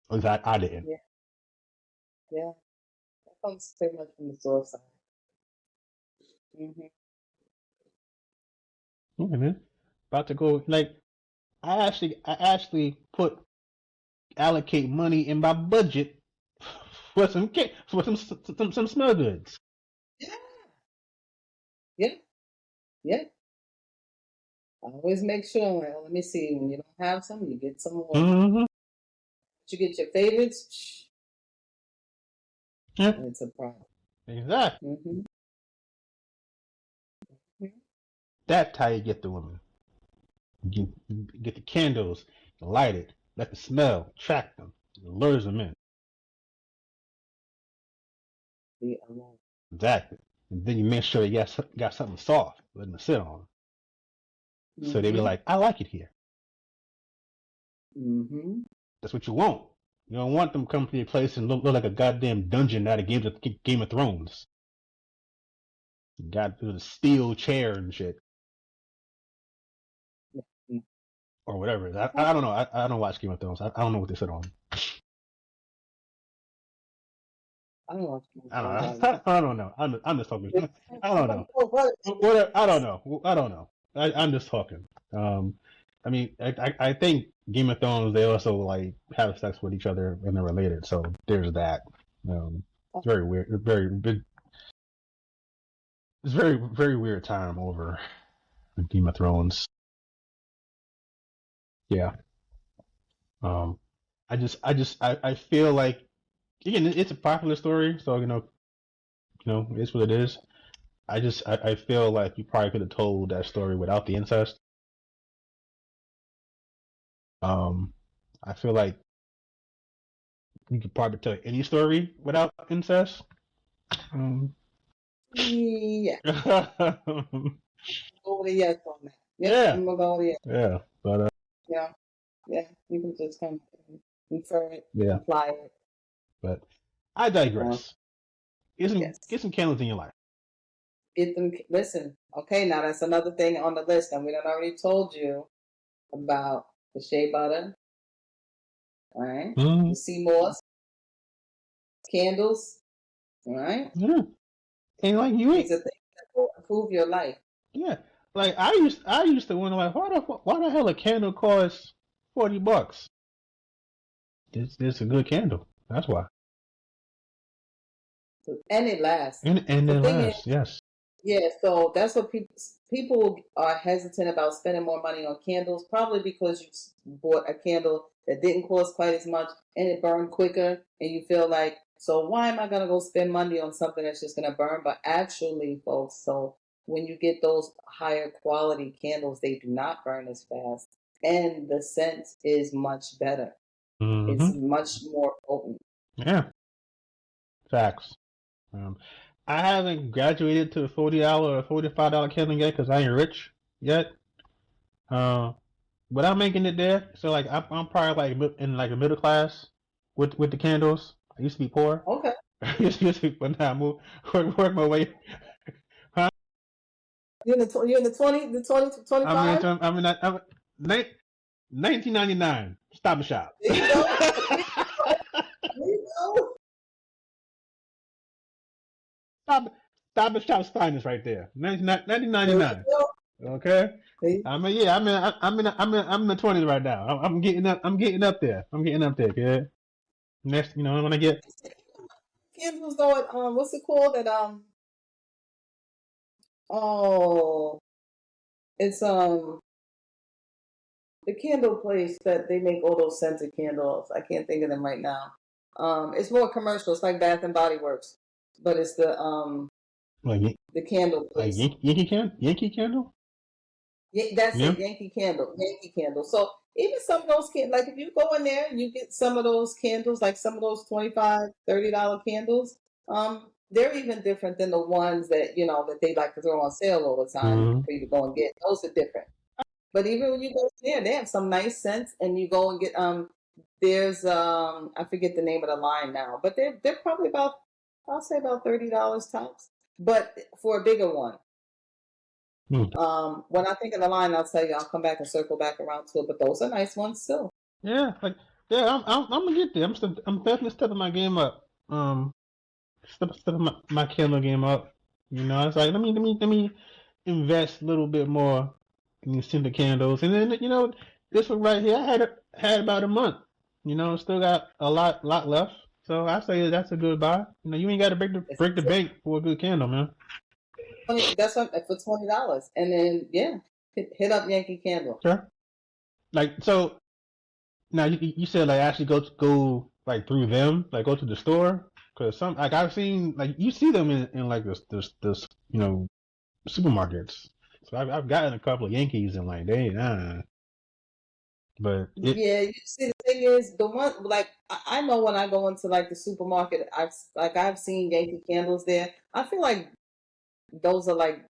At least I didn't. Yeah. Yeah. That comes pretty much from the source side. Mm-hmm. Okay, man. About to go like I actually put allocate money in my budget for for some smell goods. Yeah. Yeah. Yeah. I always make sure. Well, let me see. When you don't have some, you get some more. Mm-hmm. You get your favorites. Yeah, It's a problem. exactly. Mm-hmm. That's how you get the woman. You get the candles, light it, let the smell attract them, it lures them in. Be alone. Exactly. And then you make sure you got something soft, let them sit on. So they be Mm-hmm. like, I like it here. Mm-hmm. That's what you want. You don't want them to come to your place and look like a goddamn dungeon out of Game of Thrones. You got the steel chair and shit. Yeah. Or whatever. I don't know. I don't watch Game of Thrones. I don't know what they said on. I don't watch my I phones don't either. know. I don't know. I'm just talking. I don't know. What? What? I don't know. I don't know. I'm just talking. I mean, I think Game of Thrones, they also like have sex with each other and they're related. So there's that. It's very weird. Very big. it's very very weird time over Game of Thrones. Yeah. Um, I feel like again it's a popular story, so it's what it is. I feel like you probably could have told that story without the incest. Um, I feel like you could probably tell any story without incest. Um, Yeah, go with a yes on that. Yep, yeah, I'm gonna go with a yes. yeah, but Yeah, yeah. You can just kind of infer it, yeah, imply it. but I On digress. Get yes, some candles in your life. get them. Listen, okay. Now that's another thing on the list, and we done already told you about the shea butter, all right? Mm-hmm. The sea moss candles, all right? Yeah, and like you These ain't are things that will improve your life. yeah. Like I used to wonder like why the hell a candle costs $40? It's a good candle. That's why. And it lasts. And The it thing is, lasts. Yes. yeah, so that's what people are hesitant about spending more money on candles, probably because you bought a candle that didn't cost quite as much and it burned quicker, and you feel like, so why am I gonna go spend money on something that's just gonna burn? But actually, folks, so when you get those higher quality candles, they do not burn as fast, and the scent is much better. It's Mm-hmm. much more potent. Yeah. Facts. Um, I haven't graduated to a $40 or $45 candle yet because I ain't rich yet. Uh, but I'm making it there. So like I'm probably like in like a middle class with the candles. I used to be poor. Okay, But now I work my way. Huh? you're in the 20, the 20 to I'm in 25. I'm 1999. Stop and shop. There you go. There you go. Stop Stop and shop's finest right there. There you 1999. go. Okay. There you I mean, yeah, I'm in the 20s right now. I'm getting up. I'm getting up there. I'm getting up there, kid. Next, when I get Candles though at what's it called at oh it's the candle place that they make all those scented candles. I can't think of them right now. It's more commercial. It's like Bath and Body Works, but it's like the candle place. Yankee Candle. Yeah, that's Yeah. it, Yankee Candle, Yankee Candle. So even some of those like if you go in there, you get some of those candles, like some of those $25, $30 candles. They're even different than the ones that that they like to throw on sale all the time Mm-hmm. for you to go and get. Those are different. But even when you go there, they have some nice scents, and you go and get there's I forget the name of the line now, but they're probably about, I'll say about $30 tops. But for a bigger one. When I think of the line, I'll tell you, I'll come back and circle back around to it. But those are nice ones still. Yeah. Like yeah. I'm gonna get there. I'm definitely stepping my game up. Stepping my candle game up. It's like let me invest a little bit more in these scented candles, and then this one right here I had about a month. Still got a lot left. So I say that's a good buy. You ain't got to It's break the bank for a good candle, man. 20, that's what for $20, and then yeah, hit up Yankee Candle. Sure. Like so now you said like actually go like through them, like go to the store, because some like I've seen like you see them in like this supermarkets. So I've gotten a couple of Yankees and like they but it Yeah, you see, the thing is, the one like I know when I go into like the supermarket, I've seen Yankee Candles there. I feel like those are like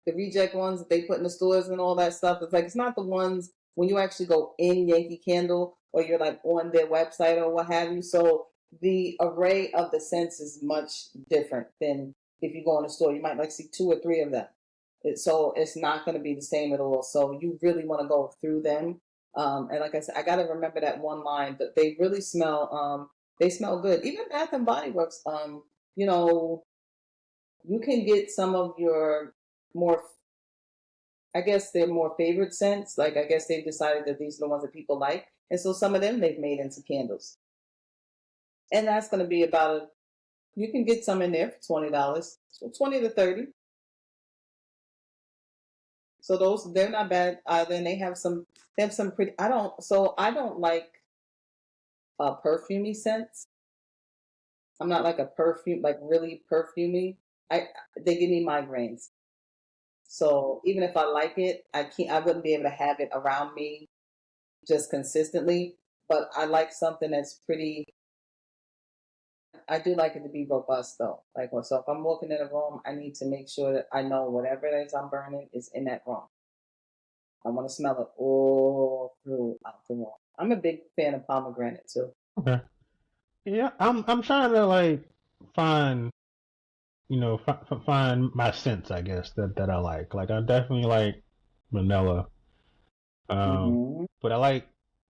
the reject ones that they put in the stores and all that stuff. It's like it's not the ones when you actually go in Yankee Candle or you're like on their website or what have you. So the array of the scents is much different than if you go in a store. You might like see two or three of them. So it's not going to be the same at all. So you really want to go through them. And like I said, I got to remember that one line that they really smell. They smell good. Even Bath and Body Works. You know, you can get some of your more, I guess they're more favorite scents. Like I guess they've decided that these are the ones that people like, and so some of them they've made into candles, and that's going to be about You can get some in there for $20, so 20 to 30. So those they're not bad either, and they have some pretty. I don't like perfumey scents. I'm not like a perfume like really perfumey. I They give me migraines. So even if I like it, I wouldn't be able to have it around me just consistently. But I like something that's pretty. I do like it to be robust though. Like so, if I'm walking in a room, I need to make sure that I know whatever it is I'm burning is in that room. I want to smell it all throughout the room. I'm a big fan of pomegranate too. Okay. Yeah, I'm trying to like find find my scents, I guess that I like. Like I definitely like vanilla. Hmm. But I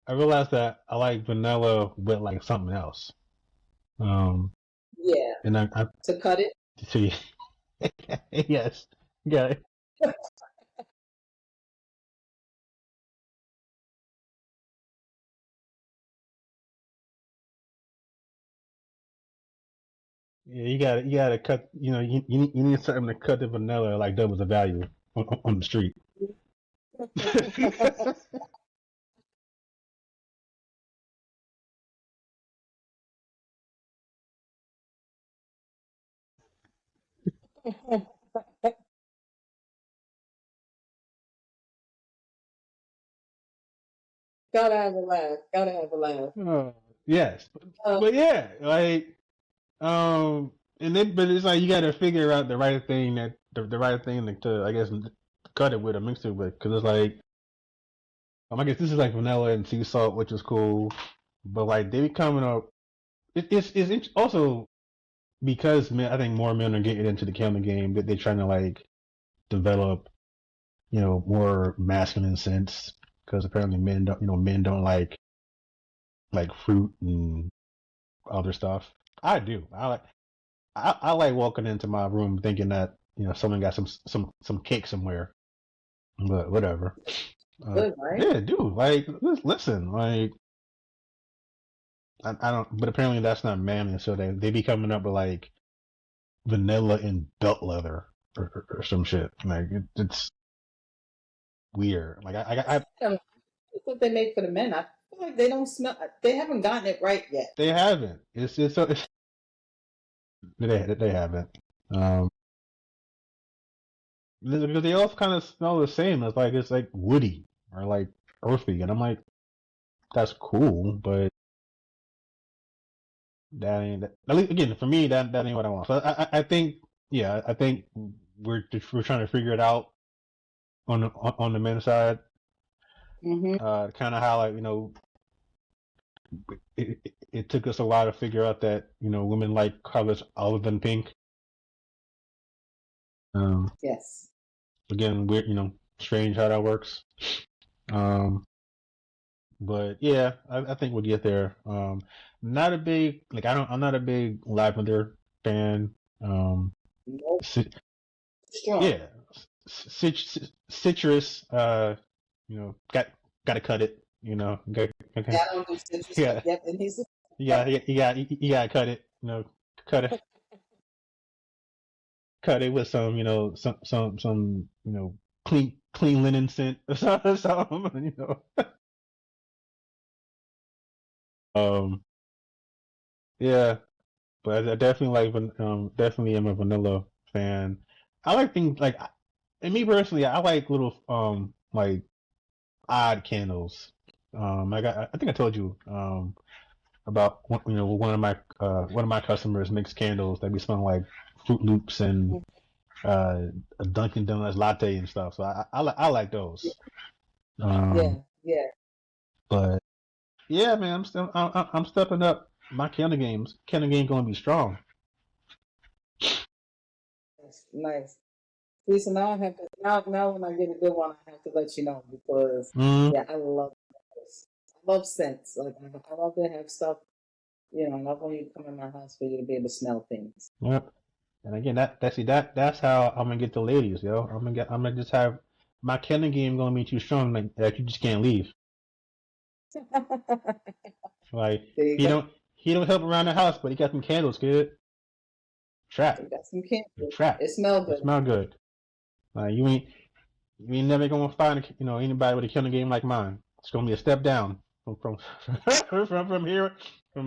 realized that I like vanilla with like something else. Um, Yeah, and I to cut it. see, yes, yeah, yeah. You gotta cut. You need something to cut the vanilla like doubles the value on the street. Gotta have a laugh. Gotta have a laugh. uh, yes, Uh, but yeah, like and then but it's like you gotta figure out the right thing to I guess cut it with or mix it with because it's like I guess this is like vanilla and sea salt, which is cool, but like they be coming up. Also because men, I think more men are getting into the camera game that they're trying to like develop, more masculine sense because apparently men don't like fruit and other stuff. I do. I like walking into my room thinking that someone got some cake somewhere, but whatever. Good, right? Yeah, dude. Like, listen, like I don't. But apparently that's not manly, so they be coming up with like vanilla and belt leather or some shit. Like it's weird. Like It's what they make for the men. I feel like they don't smell. They haven't gotten it right yet. they haven't. They haven't. Um, because they all kind of smell the same. It's like woody or like earthy, and I'm like, that's cool, but that ain't at least again for me that ain't what I want. So I think yeah I think we're trying to figure it out on the men's side. Hmm. Kind of how like it took us a while to figure out that women like colors other than pink. Um, Yes. Again, weird, strange how that works. Um, but yeah, I think we'll get there. Not a big like I'm not a big lavender fan. Um, Nope. ci- Strong. yeah, citrus. Got to cut it. Yeah, I don't do citrus, but Yeah, yep, it needs. you got to cut it. Cut it cut it with some clean linen scent or something. Yeah, but I definitely definitely am a vanilla fan. I like things like, and me personally, I like little like odd candles. I think I told you about one of my customers makes candles that be smelling like Fruit Loops and a Dunkin' Donuts latte and stuff. So I like those. Yeah, Um, yeah. but yeah, man, I'm stepping up my counter games. Counter game gonna be strong. That's nice. Lisa, now I have to now when I get a good one, I have to let you know because Mm, yeah, I love those. I love scents. Like I love to have stuff. I love when you come in my house for you to be able to smell things. yep. And again, that's how I'm gonna get the ladies, yo. I'm gonna just have my counter game gonna be too strong like that you just can't leave. Like There you he go. don't he don't help around the house, but he got some candles, kid. Trap. You got some You're candles. trapped. It smells You good. smell good. You ain't never gonna find anybody with a killer game like mine. It's gonna be a step down from from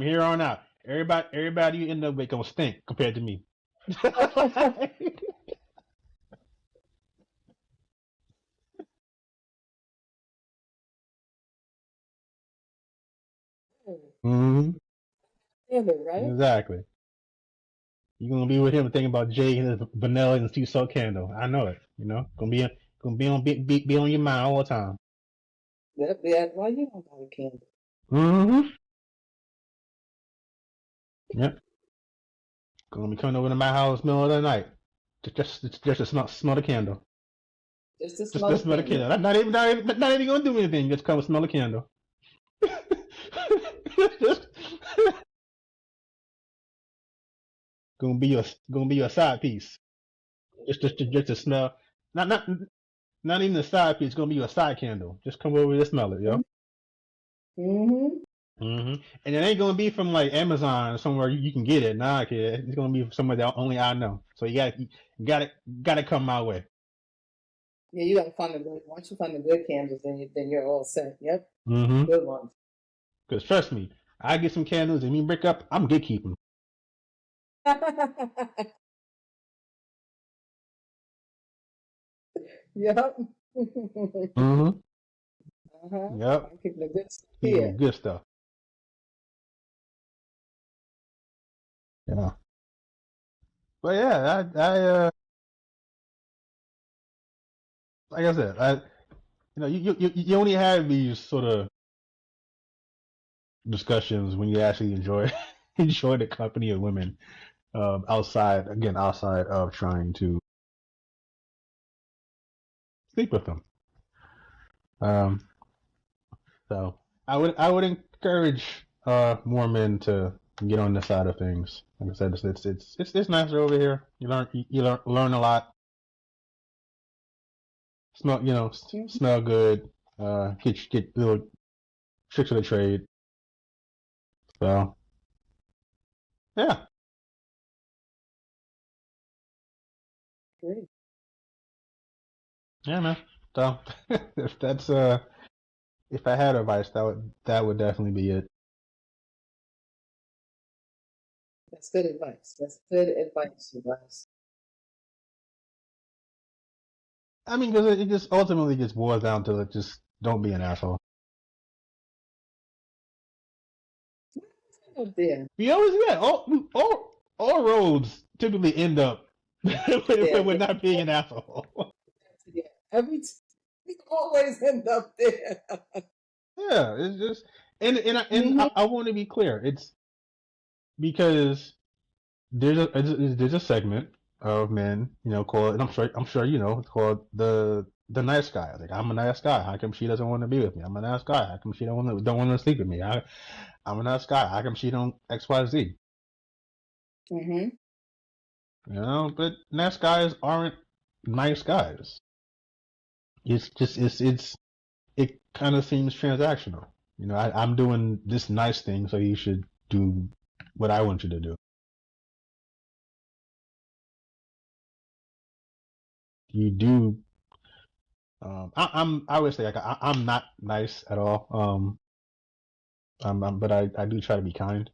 here on out. Everybody you end up with gonna stink compared to me. hmm Candle, right? Exactly. You're gonna be with him thinking about Jay and his vanilla and sea salt candle. I know it. Gonna be on your mind all the time. Why you don't got a candle? Mm-hmm. Yep. Gonna be coming over to my house middle of the night. Just to smell the candle. Just to Just smell to the smell the candle. candle. Not even gonna do anything. Just come smell the candle. Just gonna be your side piece. Just to smell. Not even a side piece. It's gonna be your side candle. Just come over to smell it, yo. Mm-hmm. And it ain't gonna be from like Amazon or somewhere you can get it. Nah, kid. It's gonna be from somewhere that only I know. So you gotta come my way. Yeah, you gotta find a good. Once you find the good candles, then you're all set. Yep, Mm-hmm. good ones. Cause trust me, I get some candles and me break up. I'm gatekeeping. Yep. Mm-hmm. Yep. I'm keeping the good stuff Keeping the here. good stuff. Yeah. But yeah, like I said, you only have these sort of discussions when you actually enjoy enjoy the company of women. Outside of trying to sleep with them. Um, so I would encourage more men to get on this side of things. Like I said, it's nicer over here. You learn a lot. Mhm. Smell good. Get little tricks of the trade. So yeah, Great. yeah, man. So if that's if I had advice, that would definitely be it. That's good advice. That's good advice, you guys. I mean, because it just ultimately just boils down to just don't be an asshole. Oh dear. We always get all roads typically end up Yeah, with yeah, not being an asshole. yeah. We always end up there. Yeah, it's just and Hmm. I want to be clear. It's because there's a segment of men, called, and I'm sure it's called the nice guy. Like, I'm a nice guy. How come she doesn't want to be with me? I'm a nice guy. How come she don't want to sleep with me? I'm a nice guy. How come she don't XYZ? Hmm. But nice guys aren't nice guys. It's just it kind of seems transactional. I'm doing this nice thing, so you should do what I want you to do. You do. I would say, like, I'm not nice at all. But I do try to be kind.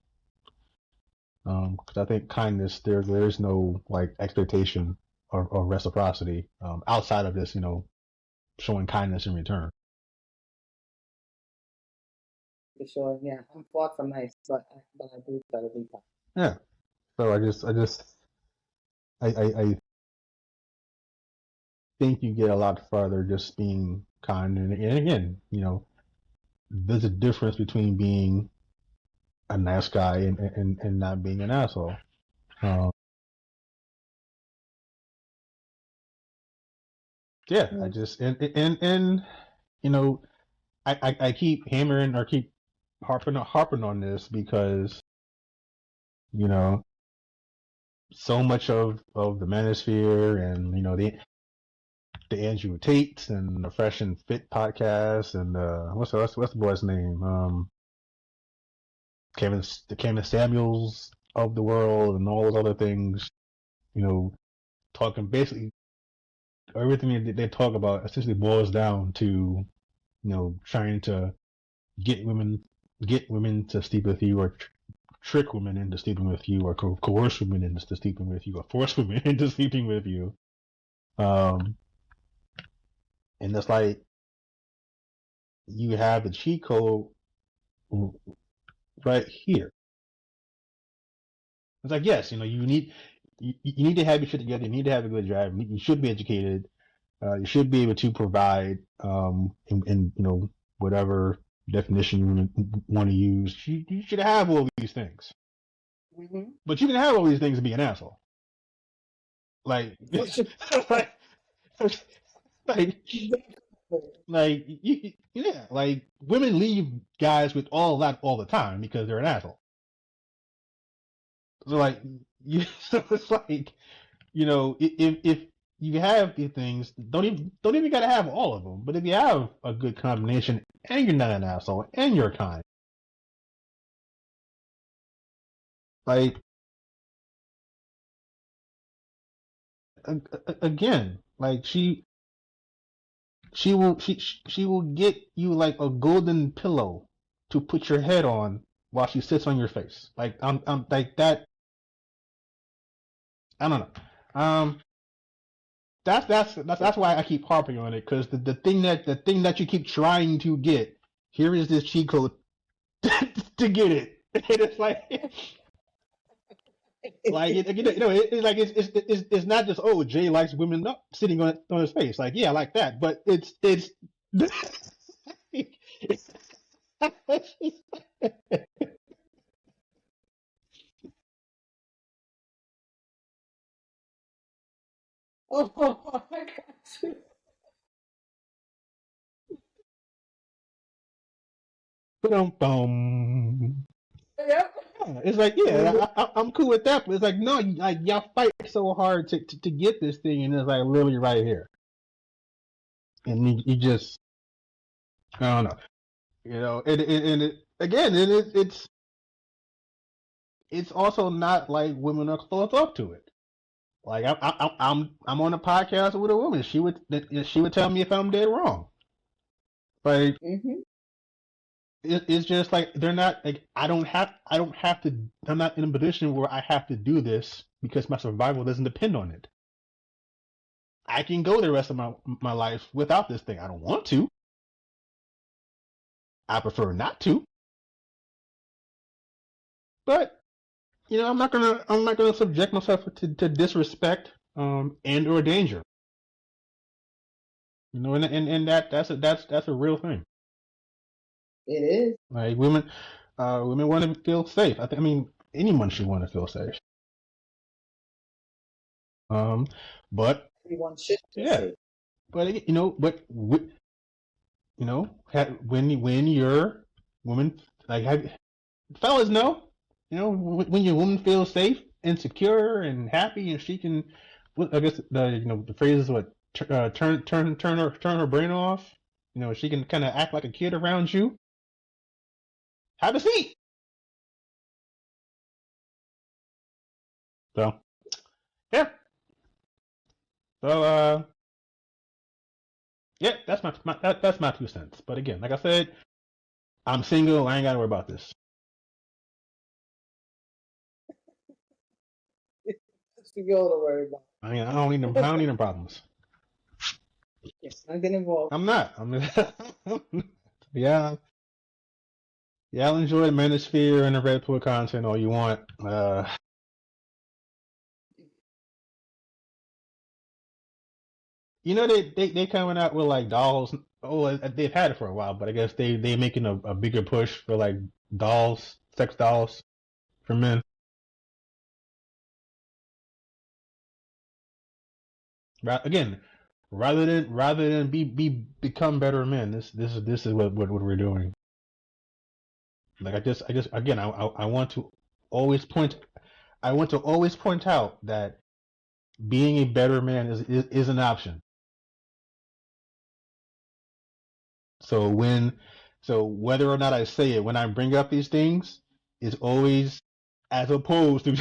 Because I think kindness, there is no like expectation or reciprocity outside of this, showing kindness in return. For sure. Yeah, I'm far from nice, but I do try to be kind. Yeah. So I think you get a lot farther just being kind. And again, there's a difference between being a nice guy and not being an asshole. Um, yeah, I Mm. just and you know I keep hammering or keep harping on this because you know so much of the manosphere and the Andrew Tates and the Fresh and Fit podcast and what's the boy's name, the Kevin Samuels of the world and all those other things. talking basically everything that they talk about essentially boils down to trying to get women get women to sleep with you, or trick women into sleeping with you, or coerce women into sleeping with you, or force women into sleeping with you. Um, and it's like you have the cheat code right here. It's like, yes, you need to have your shit together. You need to have a good job. You should be educated. You should be able to provide, in whatever definition you want to use. You should have all these things. Mm-hmm. But you can have all these things and be an asshole. Like, like, like, yeah, like women leave guys with all that all the time because they're an asshole. So like, so it's like, if you have these things, don't even gotta have all of them. But if you have a good combination, and you're not an asshole, and you're kind, like, again, like she will get you like a golden pillow to put your head on while she sits on your face. Like I'm like that. I don't know. That's why I keep harping on it, because the thing that you keep trying to get, here is this cheat code to get it. And it's like it's like it's not just, oh, Jay likes women sitting on his face. Like, yeah, I like that, but it's Oh, I got you. boom. Yep. It's like, yeah, I'm cool with that, but it's like, no, like y'all fight so hard to get this thing, and it's like literally right here, and you just, I don't know, and again, it's also not like women are close up to it. Like I'm on a podcast with a woman. She would tell me if I'm dead wrong. Like Mm-hmm. it's just like they're not like I don't have to. I'm not in a position where I have to do this because my survival doesn't depend on it. I can go the rest of my life without this thing. I don't want to. I prefer not to. But I'm not gonna subject myself to disrespect, and or danger. And that's a real thing. It is. Like women want to feel safe. I mean, anyone should want to feel safe. Um, but Everyone should feel yeah, safe. when your woman, like, fellas know, when your woman feels safe and secure and happy, and she can, I guess the phrase is what, turn her brain off. She can kind of act like a kid around you. Have a seat. So yeah. So yeah, that's my 2 cents. But again, like I said, I'm single. I ain't gotta worry about this. That's what you got to worry about. I don't need them problems. Yes, not get involved. I'm not. Yeah. Yeah, I'll enjoy the Manosphere and the Red Pill content all you want. They coming out with like dolls. Oh, they've had it for a while, but I guess they making a bigger push for like dolls, sex dolls for men. Again, rather than become better men, this is what we're doing. Like, I just again, I want to always point I want to always point out that being a better man is an option. So whether or not I say it, when I bring up these things, it's always as opposed to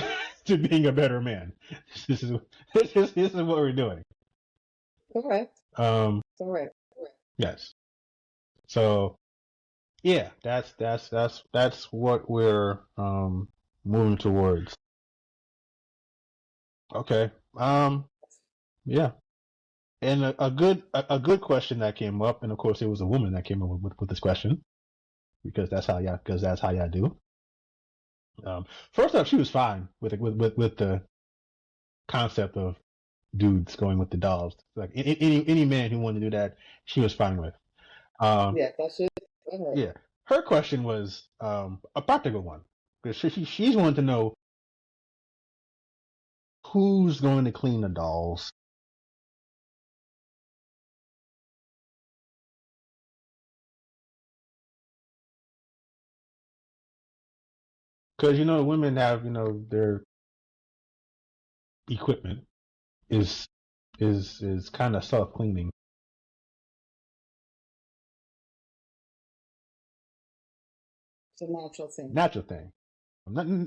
to being a better man. This is this is what we're doing. Correct. Um, Correct. yes. So yeah, that's what we're moving towards. Okay. Yeah. And a good question that came up, and of course it was a woman that came up with this question because that's how y'all do. First up, she was fine with the concept of dudes going with the dolls. Like any man who wanted to do that, she was fine with. Yeah, that's it. Go ahead. Yeah, her question was a practical one because she's wanting to know who's going to clean the dolls. Because women have their equipment is is kind of self cleaning, It's a natural thing. natural thing.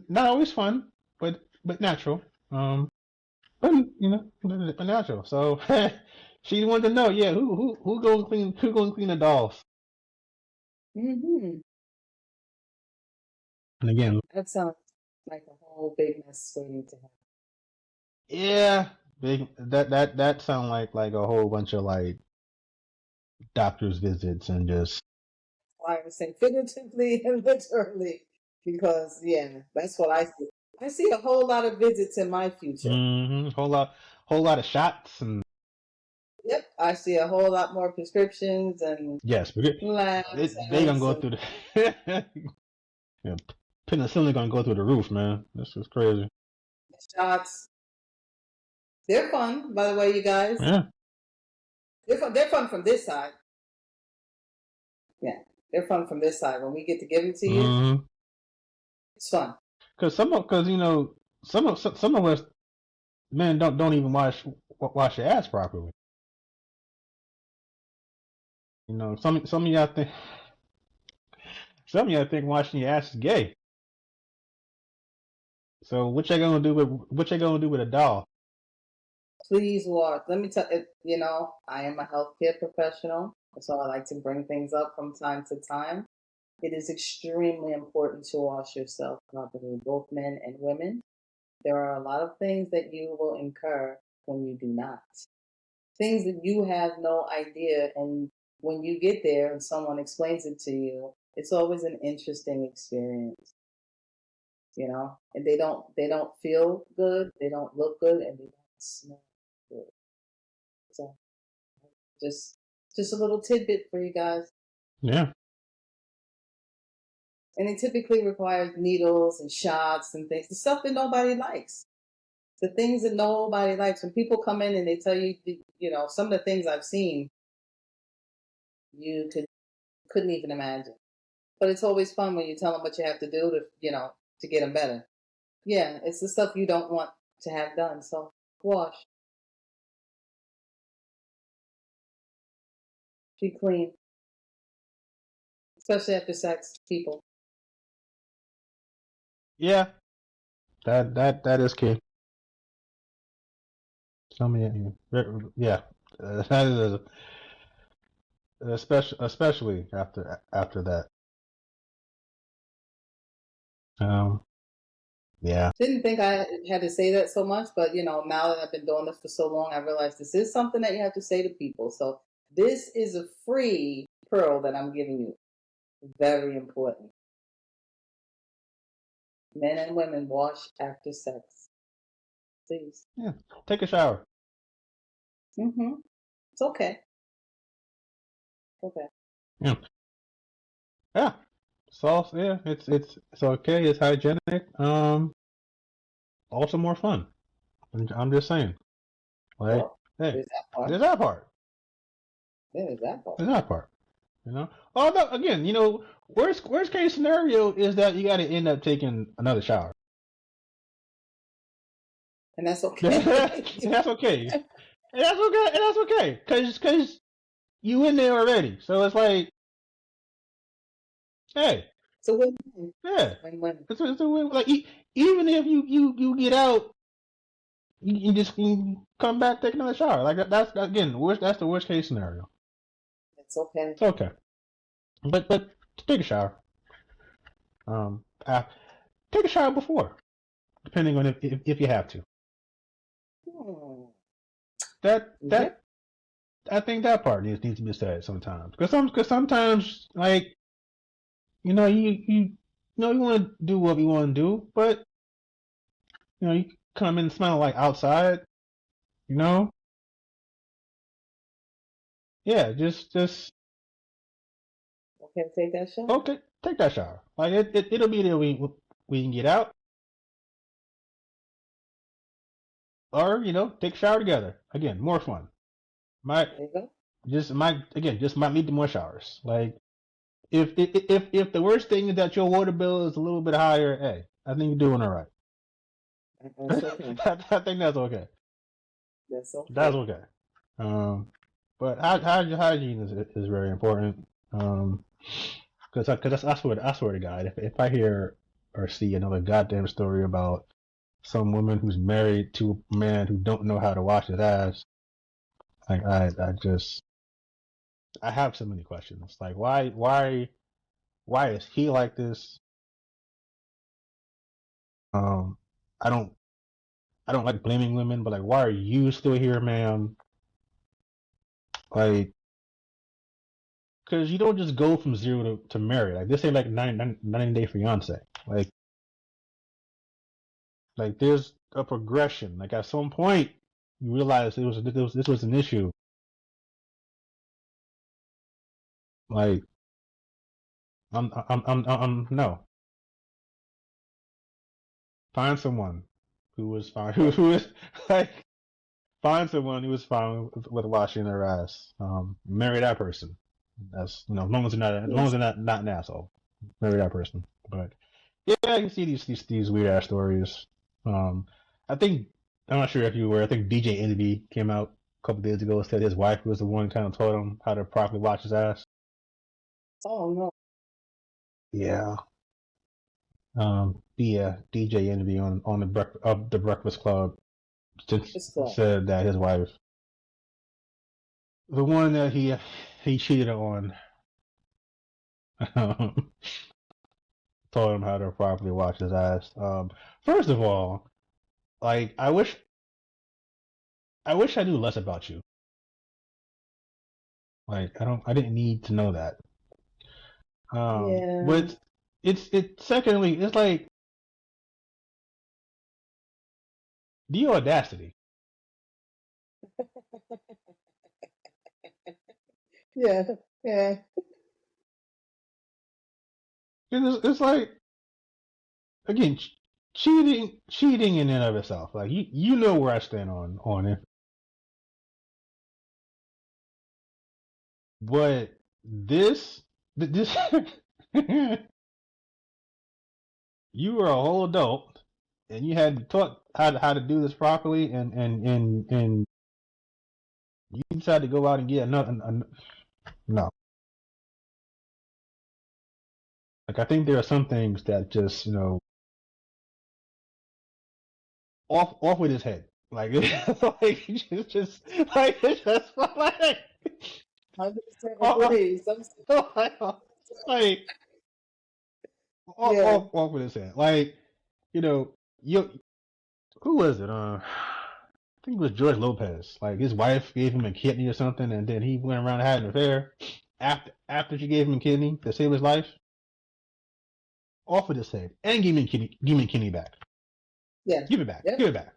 Not always fun, but natural. But but natural. So she wanted to know, yeah, who gonna clean the dolls? Mm-hmm. And again, That sounds like a whole big mess waiting to happen. yeah, big that sound like a whole bunch of like doctor's visits and just I was saying figuratively and literally, because yeah, that's what I see. I see a whole lot of visits in my future. whole lot of shots and Yep, I see a whole lot more prescriptions and yes, because labs they gonna tests go and through the yeah, penicillin gonna go through the roof, man. This is crazy. shots. They're fun, by the way, you guys. Yeah. They're fun. They're fun from this side. Yeah, they're fun from this side. When we get to give it to you, Mm-hmm. it's fun. Because some of us men don't even wash your ass properly. Some of y'all think washing your ass is gay. So what you gonna do with a doll? Please watch. Let me tell you, I am a healthcare professional, so I like to bring things up from time to time. It is extremely important to wash yourself properly, both men and women. There are a lot of things that you will incur when you do not. Things that you have no idea, and when you get there and someone explains it to you, it's always an interesting experience, And they don't feel good, they don't look good, and they don't smell good. So just just a little tidbit for you guys. Yeah. And it typically requires needles and shots and things, the stuff that nobody likes. The things that nobody likes. When people come in and they tell you, some of the things I've seen, you couldn't even imagine. But it's always fun when you tell them what you have to do to get them better. Yeah, it's the stuff you don't want to have done. So wash, be clean, especially after sex, people. Yeah. That is key. Some of you, yeah. That is especially after that. Um. Yeah. Didn't think I had to say that so much, but now that I've been doing this for so long, I realized this is something that you have to say to people. So this is a free pearl that I'm giving you. Very important. Men and women wash after sex, please. Yeah. Take a shower. It's okay. Okay. Yeah. Yeah. Sauce. Yeah. It's okay. It's hygienic. Also more fun. I'm just saying. Like, Well, hey, there's that part. there's that part. There's that part. There's that part. You know. Oh no. Again, worst case scenario is that you got to end up taking another shower. And that's And okay. that's okay. And that's okay. And that's okay. Cause you in there already. So it's like, hey. a win-win. Yeah, Win-win. it's a win. Like even if you get out, you just can come back, take another shower. Like that's again, that's the worst case scenario. It's okay. It's okay, but take a shower. Um, uh, take a shower before, depending on if you have to. Hmm. That Yep. that I think that part needs to be said sometimes because sometimes like you want to do what you want to do, but you come in smelling like outside, you know. Yeah, just Okay, take that shot. okay, take that shower. Like it'll be there we can get out, or take a shower together. Again, more fun. Might There you go. just might need more showers. Like if the worst thing is that your water bill is a little bit higher, hey, I think you're doing all right. That's okay. I think that's okay. That's That's okay. okay. Um, but hygiene is very important. Because I swear to God, if I hear or see another goddamn story about some woman who's married to a man who don't know how to wash his ass, like I have so many questions. Like why is he like this? Um, I don't I don't like blaming women, but like why are you still here, ma'am? Like, because you don't just go from zero to married. Like this ain't like 90 Day Fiance. Like there's a progression. Like at some point you realize this was an issue. Like no. Find someone who was fine. Who is like find someone who was fine with washing their ass. Marry that person. That's as long as Yes. they're not an asshole. Marry that person. But yeah, I can see these weird ass stories. Um, I think I'm not sure if you were. I think DJ Envy came out a couple days ago and said his wife was the one kind of taught him how to properly wash his ass. Oh no. Yeah. Yeah, DJ Envy on the Breakfast Club It's club. said that his wife, the one that he cheated on, taught him how to properly wash his ass. First of all, like I wish I knew less about you. Like I didn't need to know that. Yeah. But it's secondly, it's like the audacity. Yeah. Yeah. It's like again, cheating in and of itself. Like you know where I stand on it. But this you were a whole adult and you had to taught how to do this properly and you decided to go out and get another no. Like I think there are some things that just off with his head. Like, like just like it's just like 100% off, agree. Some. like Yeah. off with his head. Like you know you who was it? I think it was George Lopez. Like his wife gave him a kidney or something, and then he went around and had an affair after she gave him a kidney to save his life. Off with his head and give me a kidney back. Yeah. Give it back. Yep. Give it back.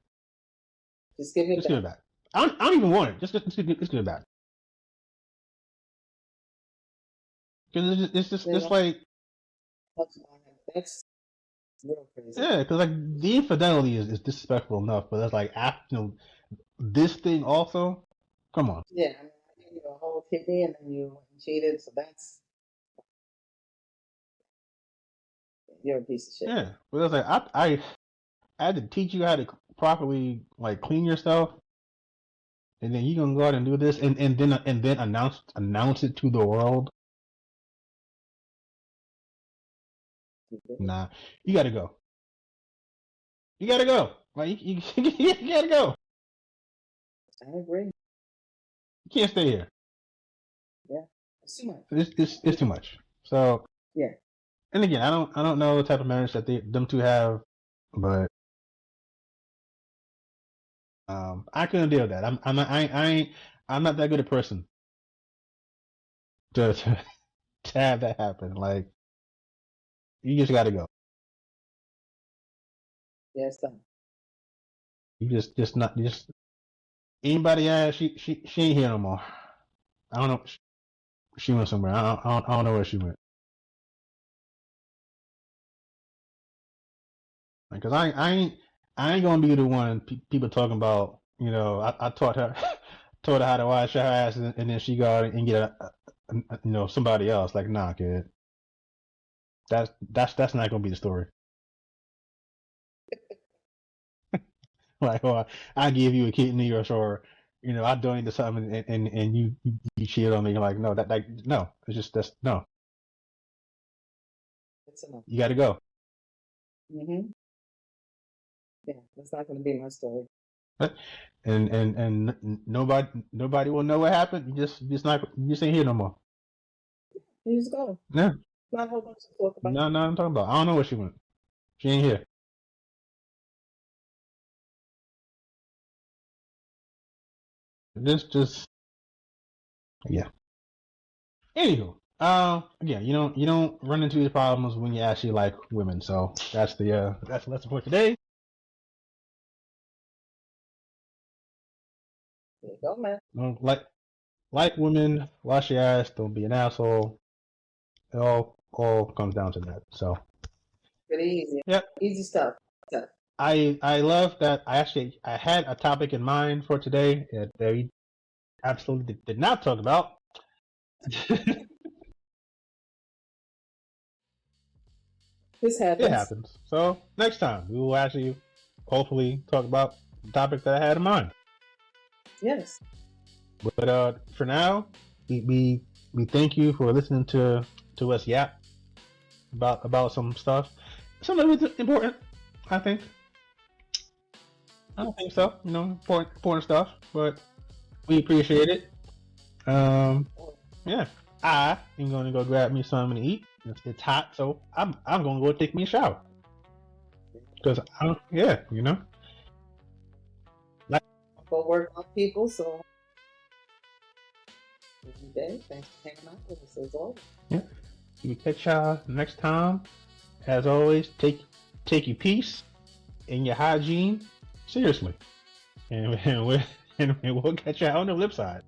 Just give it Just give it back. back. I don't even want it. Just give it back. Because You it's know, like that's real crazy. yeah, because like the infidelity is disrespectful enough, but that's like after this thing also. Come on. Yeah. I mean, I gave you a whole kidney and then you went and cheated, so that's you're a piece of shit. Yeah, but it's like I had to teach you how to properly like clean yourself, and then you gonna go out and do this, and then announce it to the world. Nah, you gotta go. You gotta go. Like you gotta go. I agree. You can't stay here. Yeah, it's too much. It's too much. So Yeah, and again, I don't know the type of marriage that them two have, but I couldn't deal with that. I'm not that good a person to have that happen. Like you just gotta go. yeah, it's done. You just not just anybody ask she ain't here no more. I don't know. She went somewhere. I don't know where she went. Because I ain't gonna be the one people talking about. You know, I taught her taught her how to wash her ass, and then she go out and get you know somebody else. Like nah, kid. That's not gonna be the story. Like oh, I give you a kidney or you know I donated something and you cheated on me. You're like no no. It's just that's no. It's enough. You got to go. Mm-hmm. Yeah, that's not going to be my story. And nobody will know what happened. You just ain't here no more. You just go. Yeah. Not a whole bunch to talk about. No, I'm talking about. I don't know where she went. She ain't here. Just yeah. Anywho, again, you don't run into these problems when you actually like women. So that's the lesson for today. There you go, man. Don't like women, wash your ass, don't be an asshole. It all comes down to that. So Pretty easy. yep. Easy stuff. I love that I had a topic in mind for today that we absolutely did not talk about. This happens. It happens. So next time we will actually hopefully talk about the topic that I had in mind. Yes. But for now, we thank you for listening to us yap about some stuff. Some of it's important, I think. I don't think so. You know, important stuff, but we appreciate it. Yeah. I am going to go grab me something to eat. It's hot, so I'm going to go take me a shower. Because yeah, you know. Like, go work on people, so every day. Thanks for hanging out with us as always. Yeah. We catch y'all next time. As always, take your peace and your hygiene seriously. And we'll catch y'all on the flip side.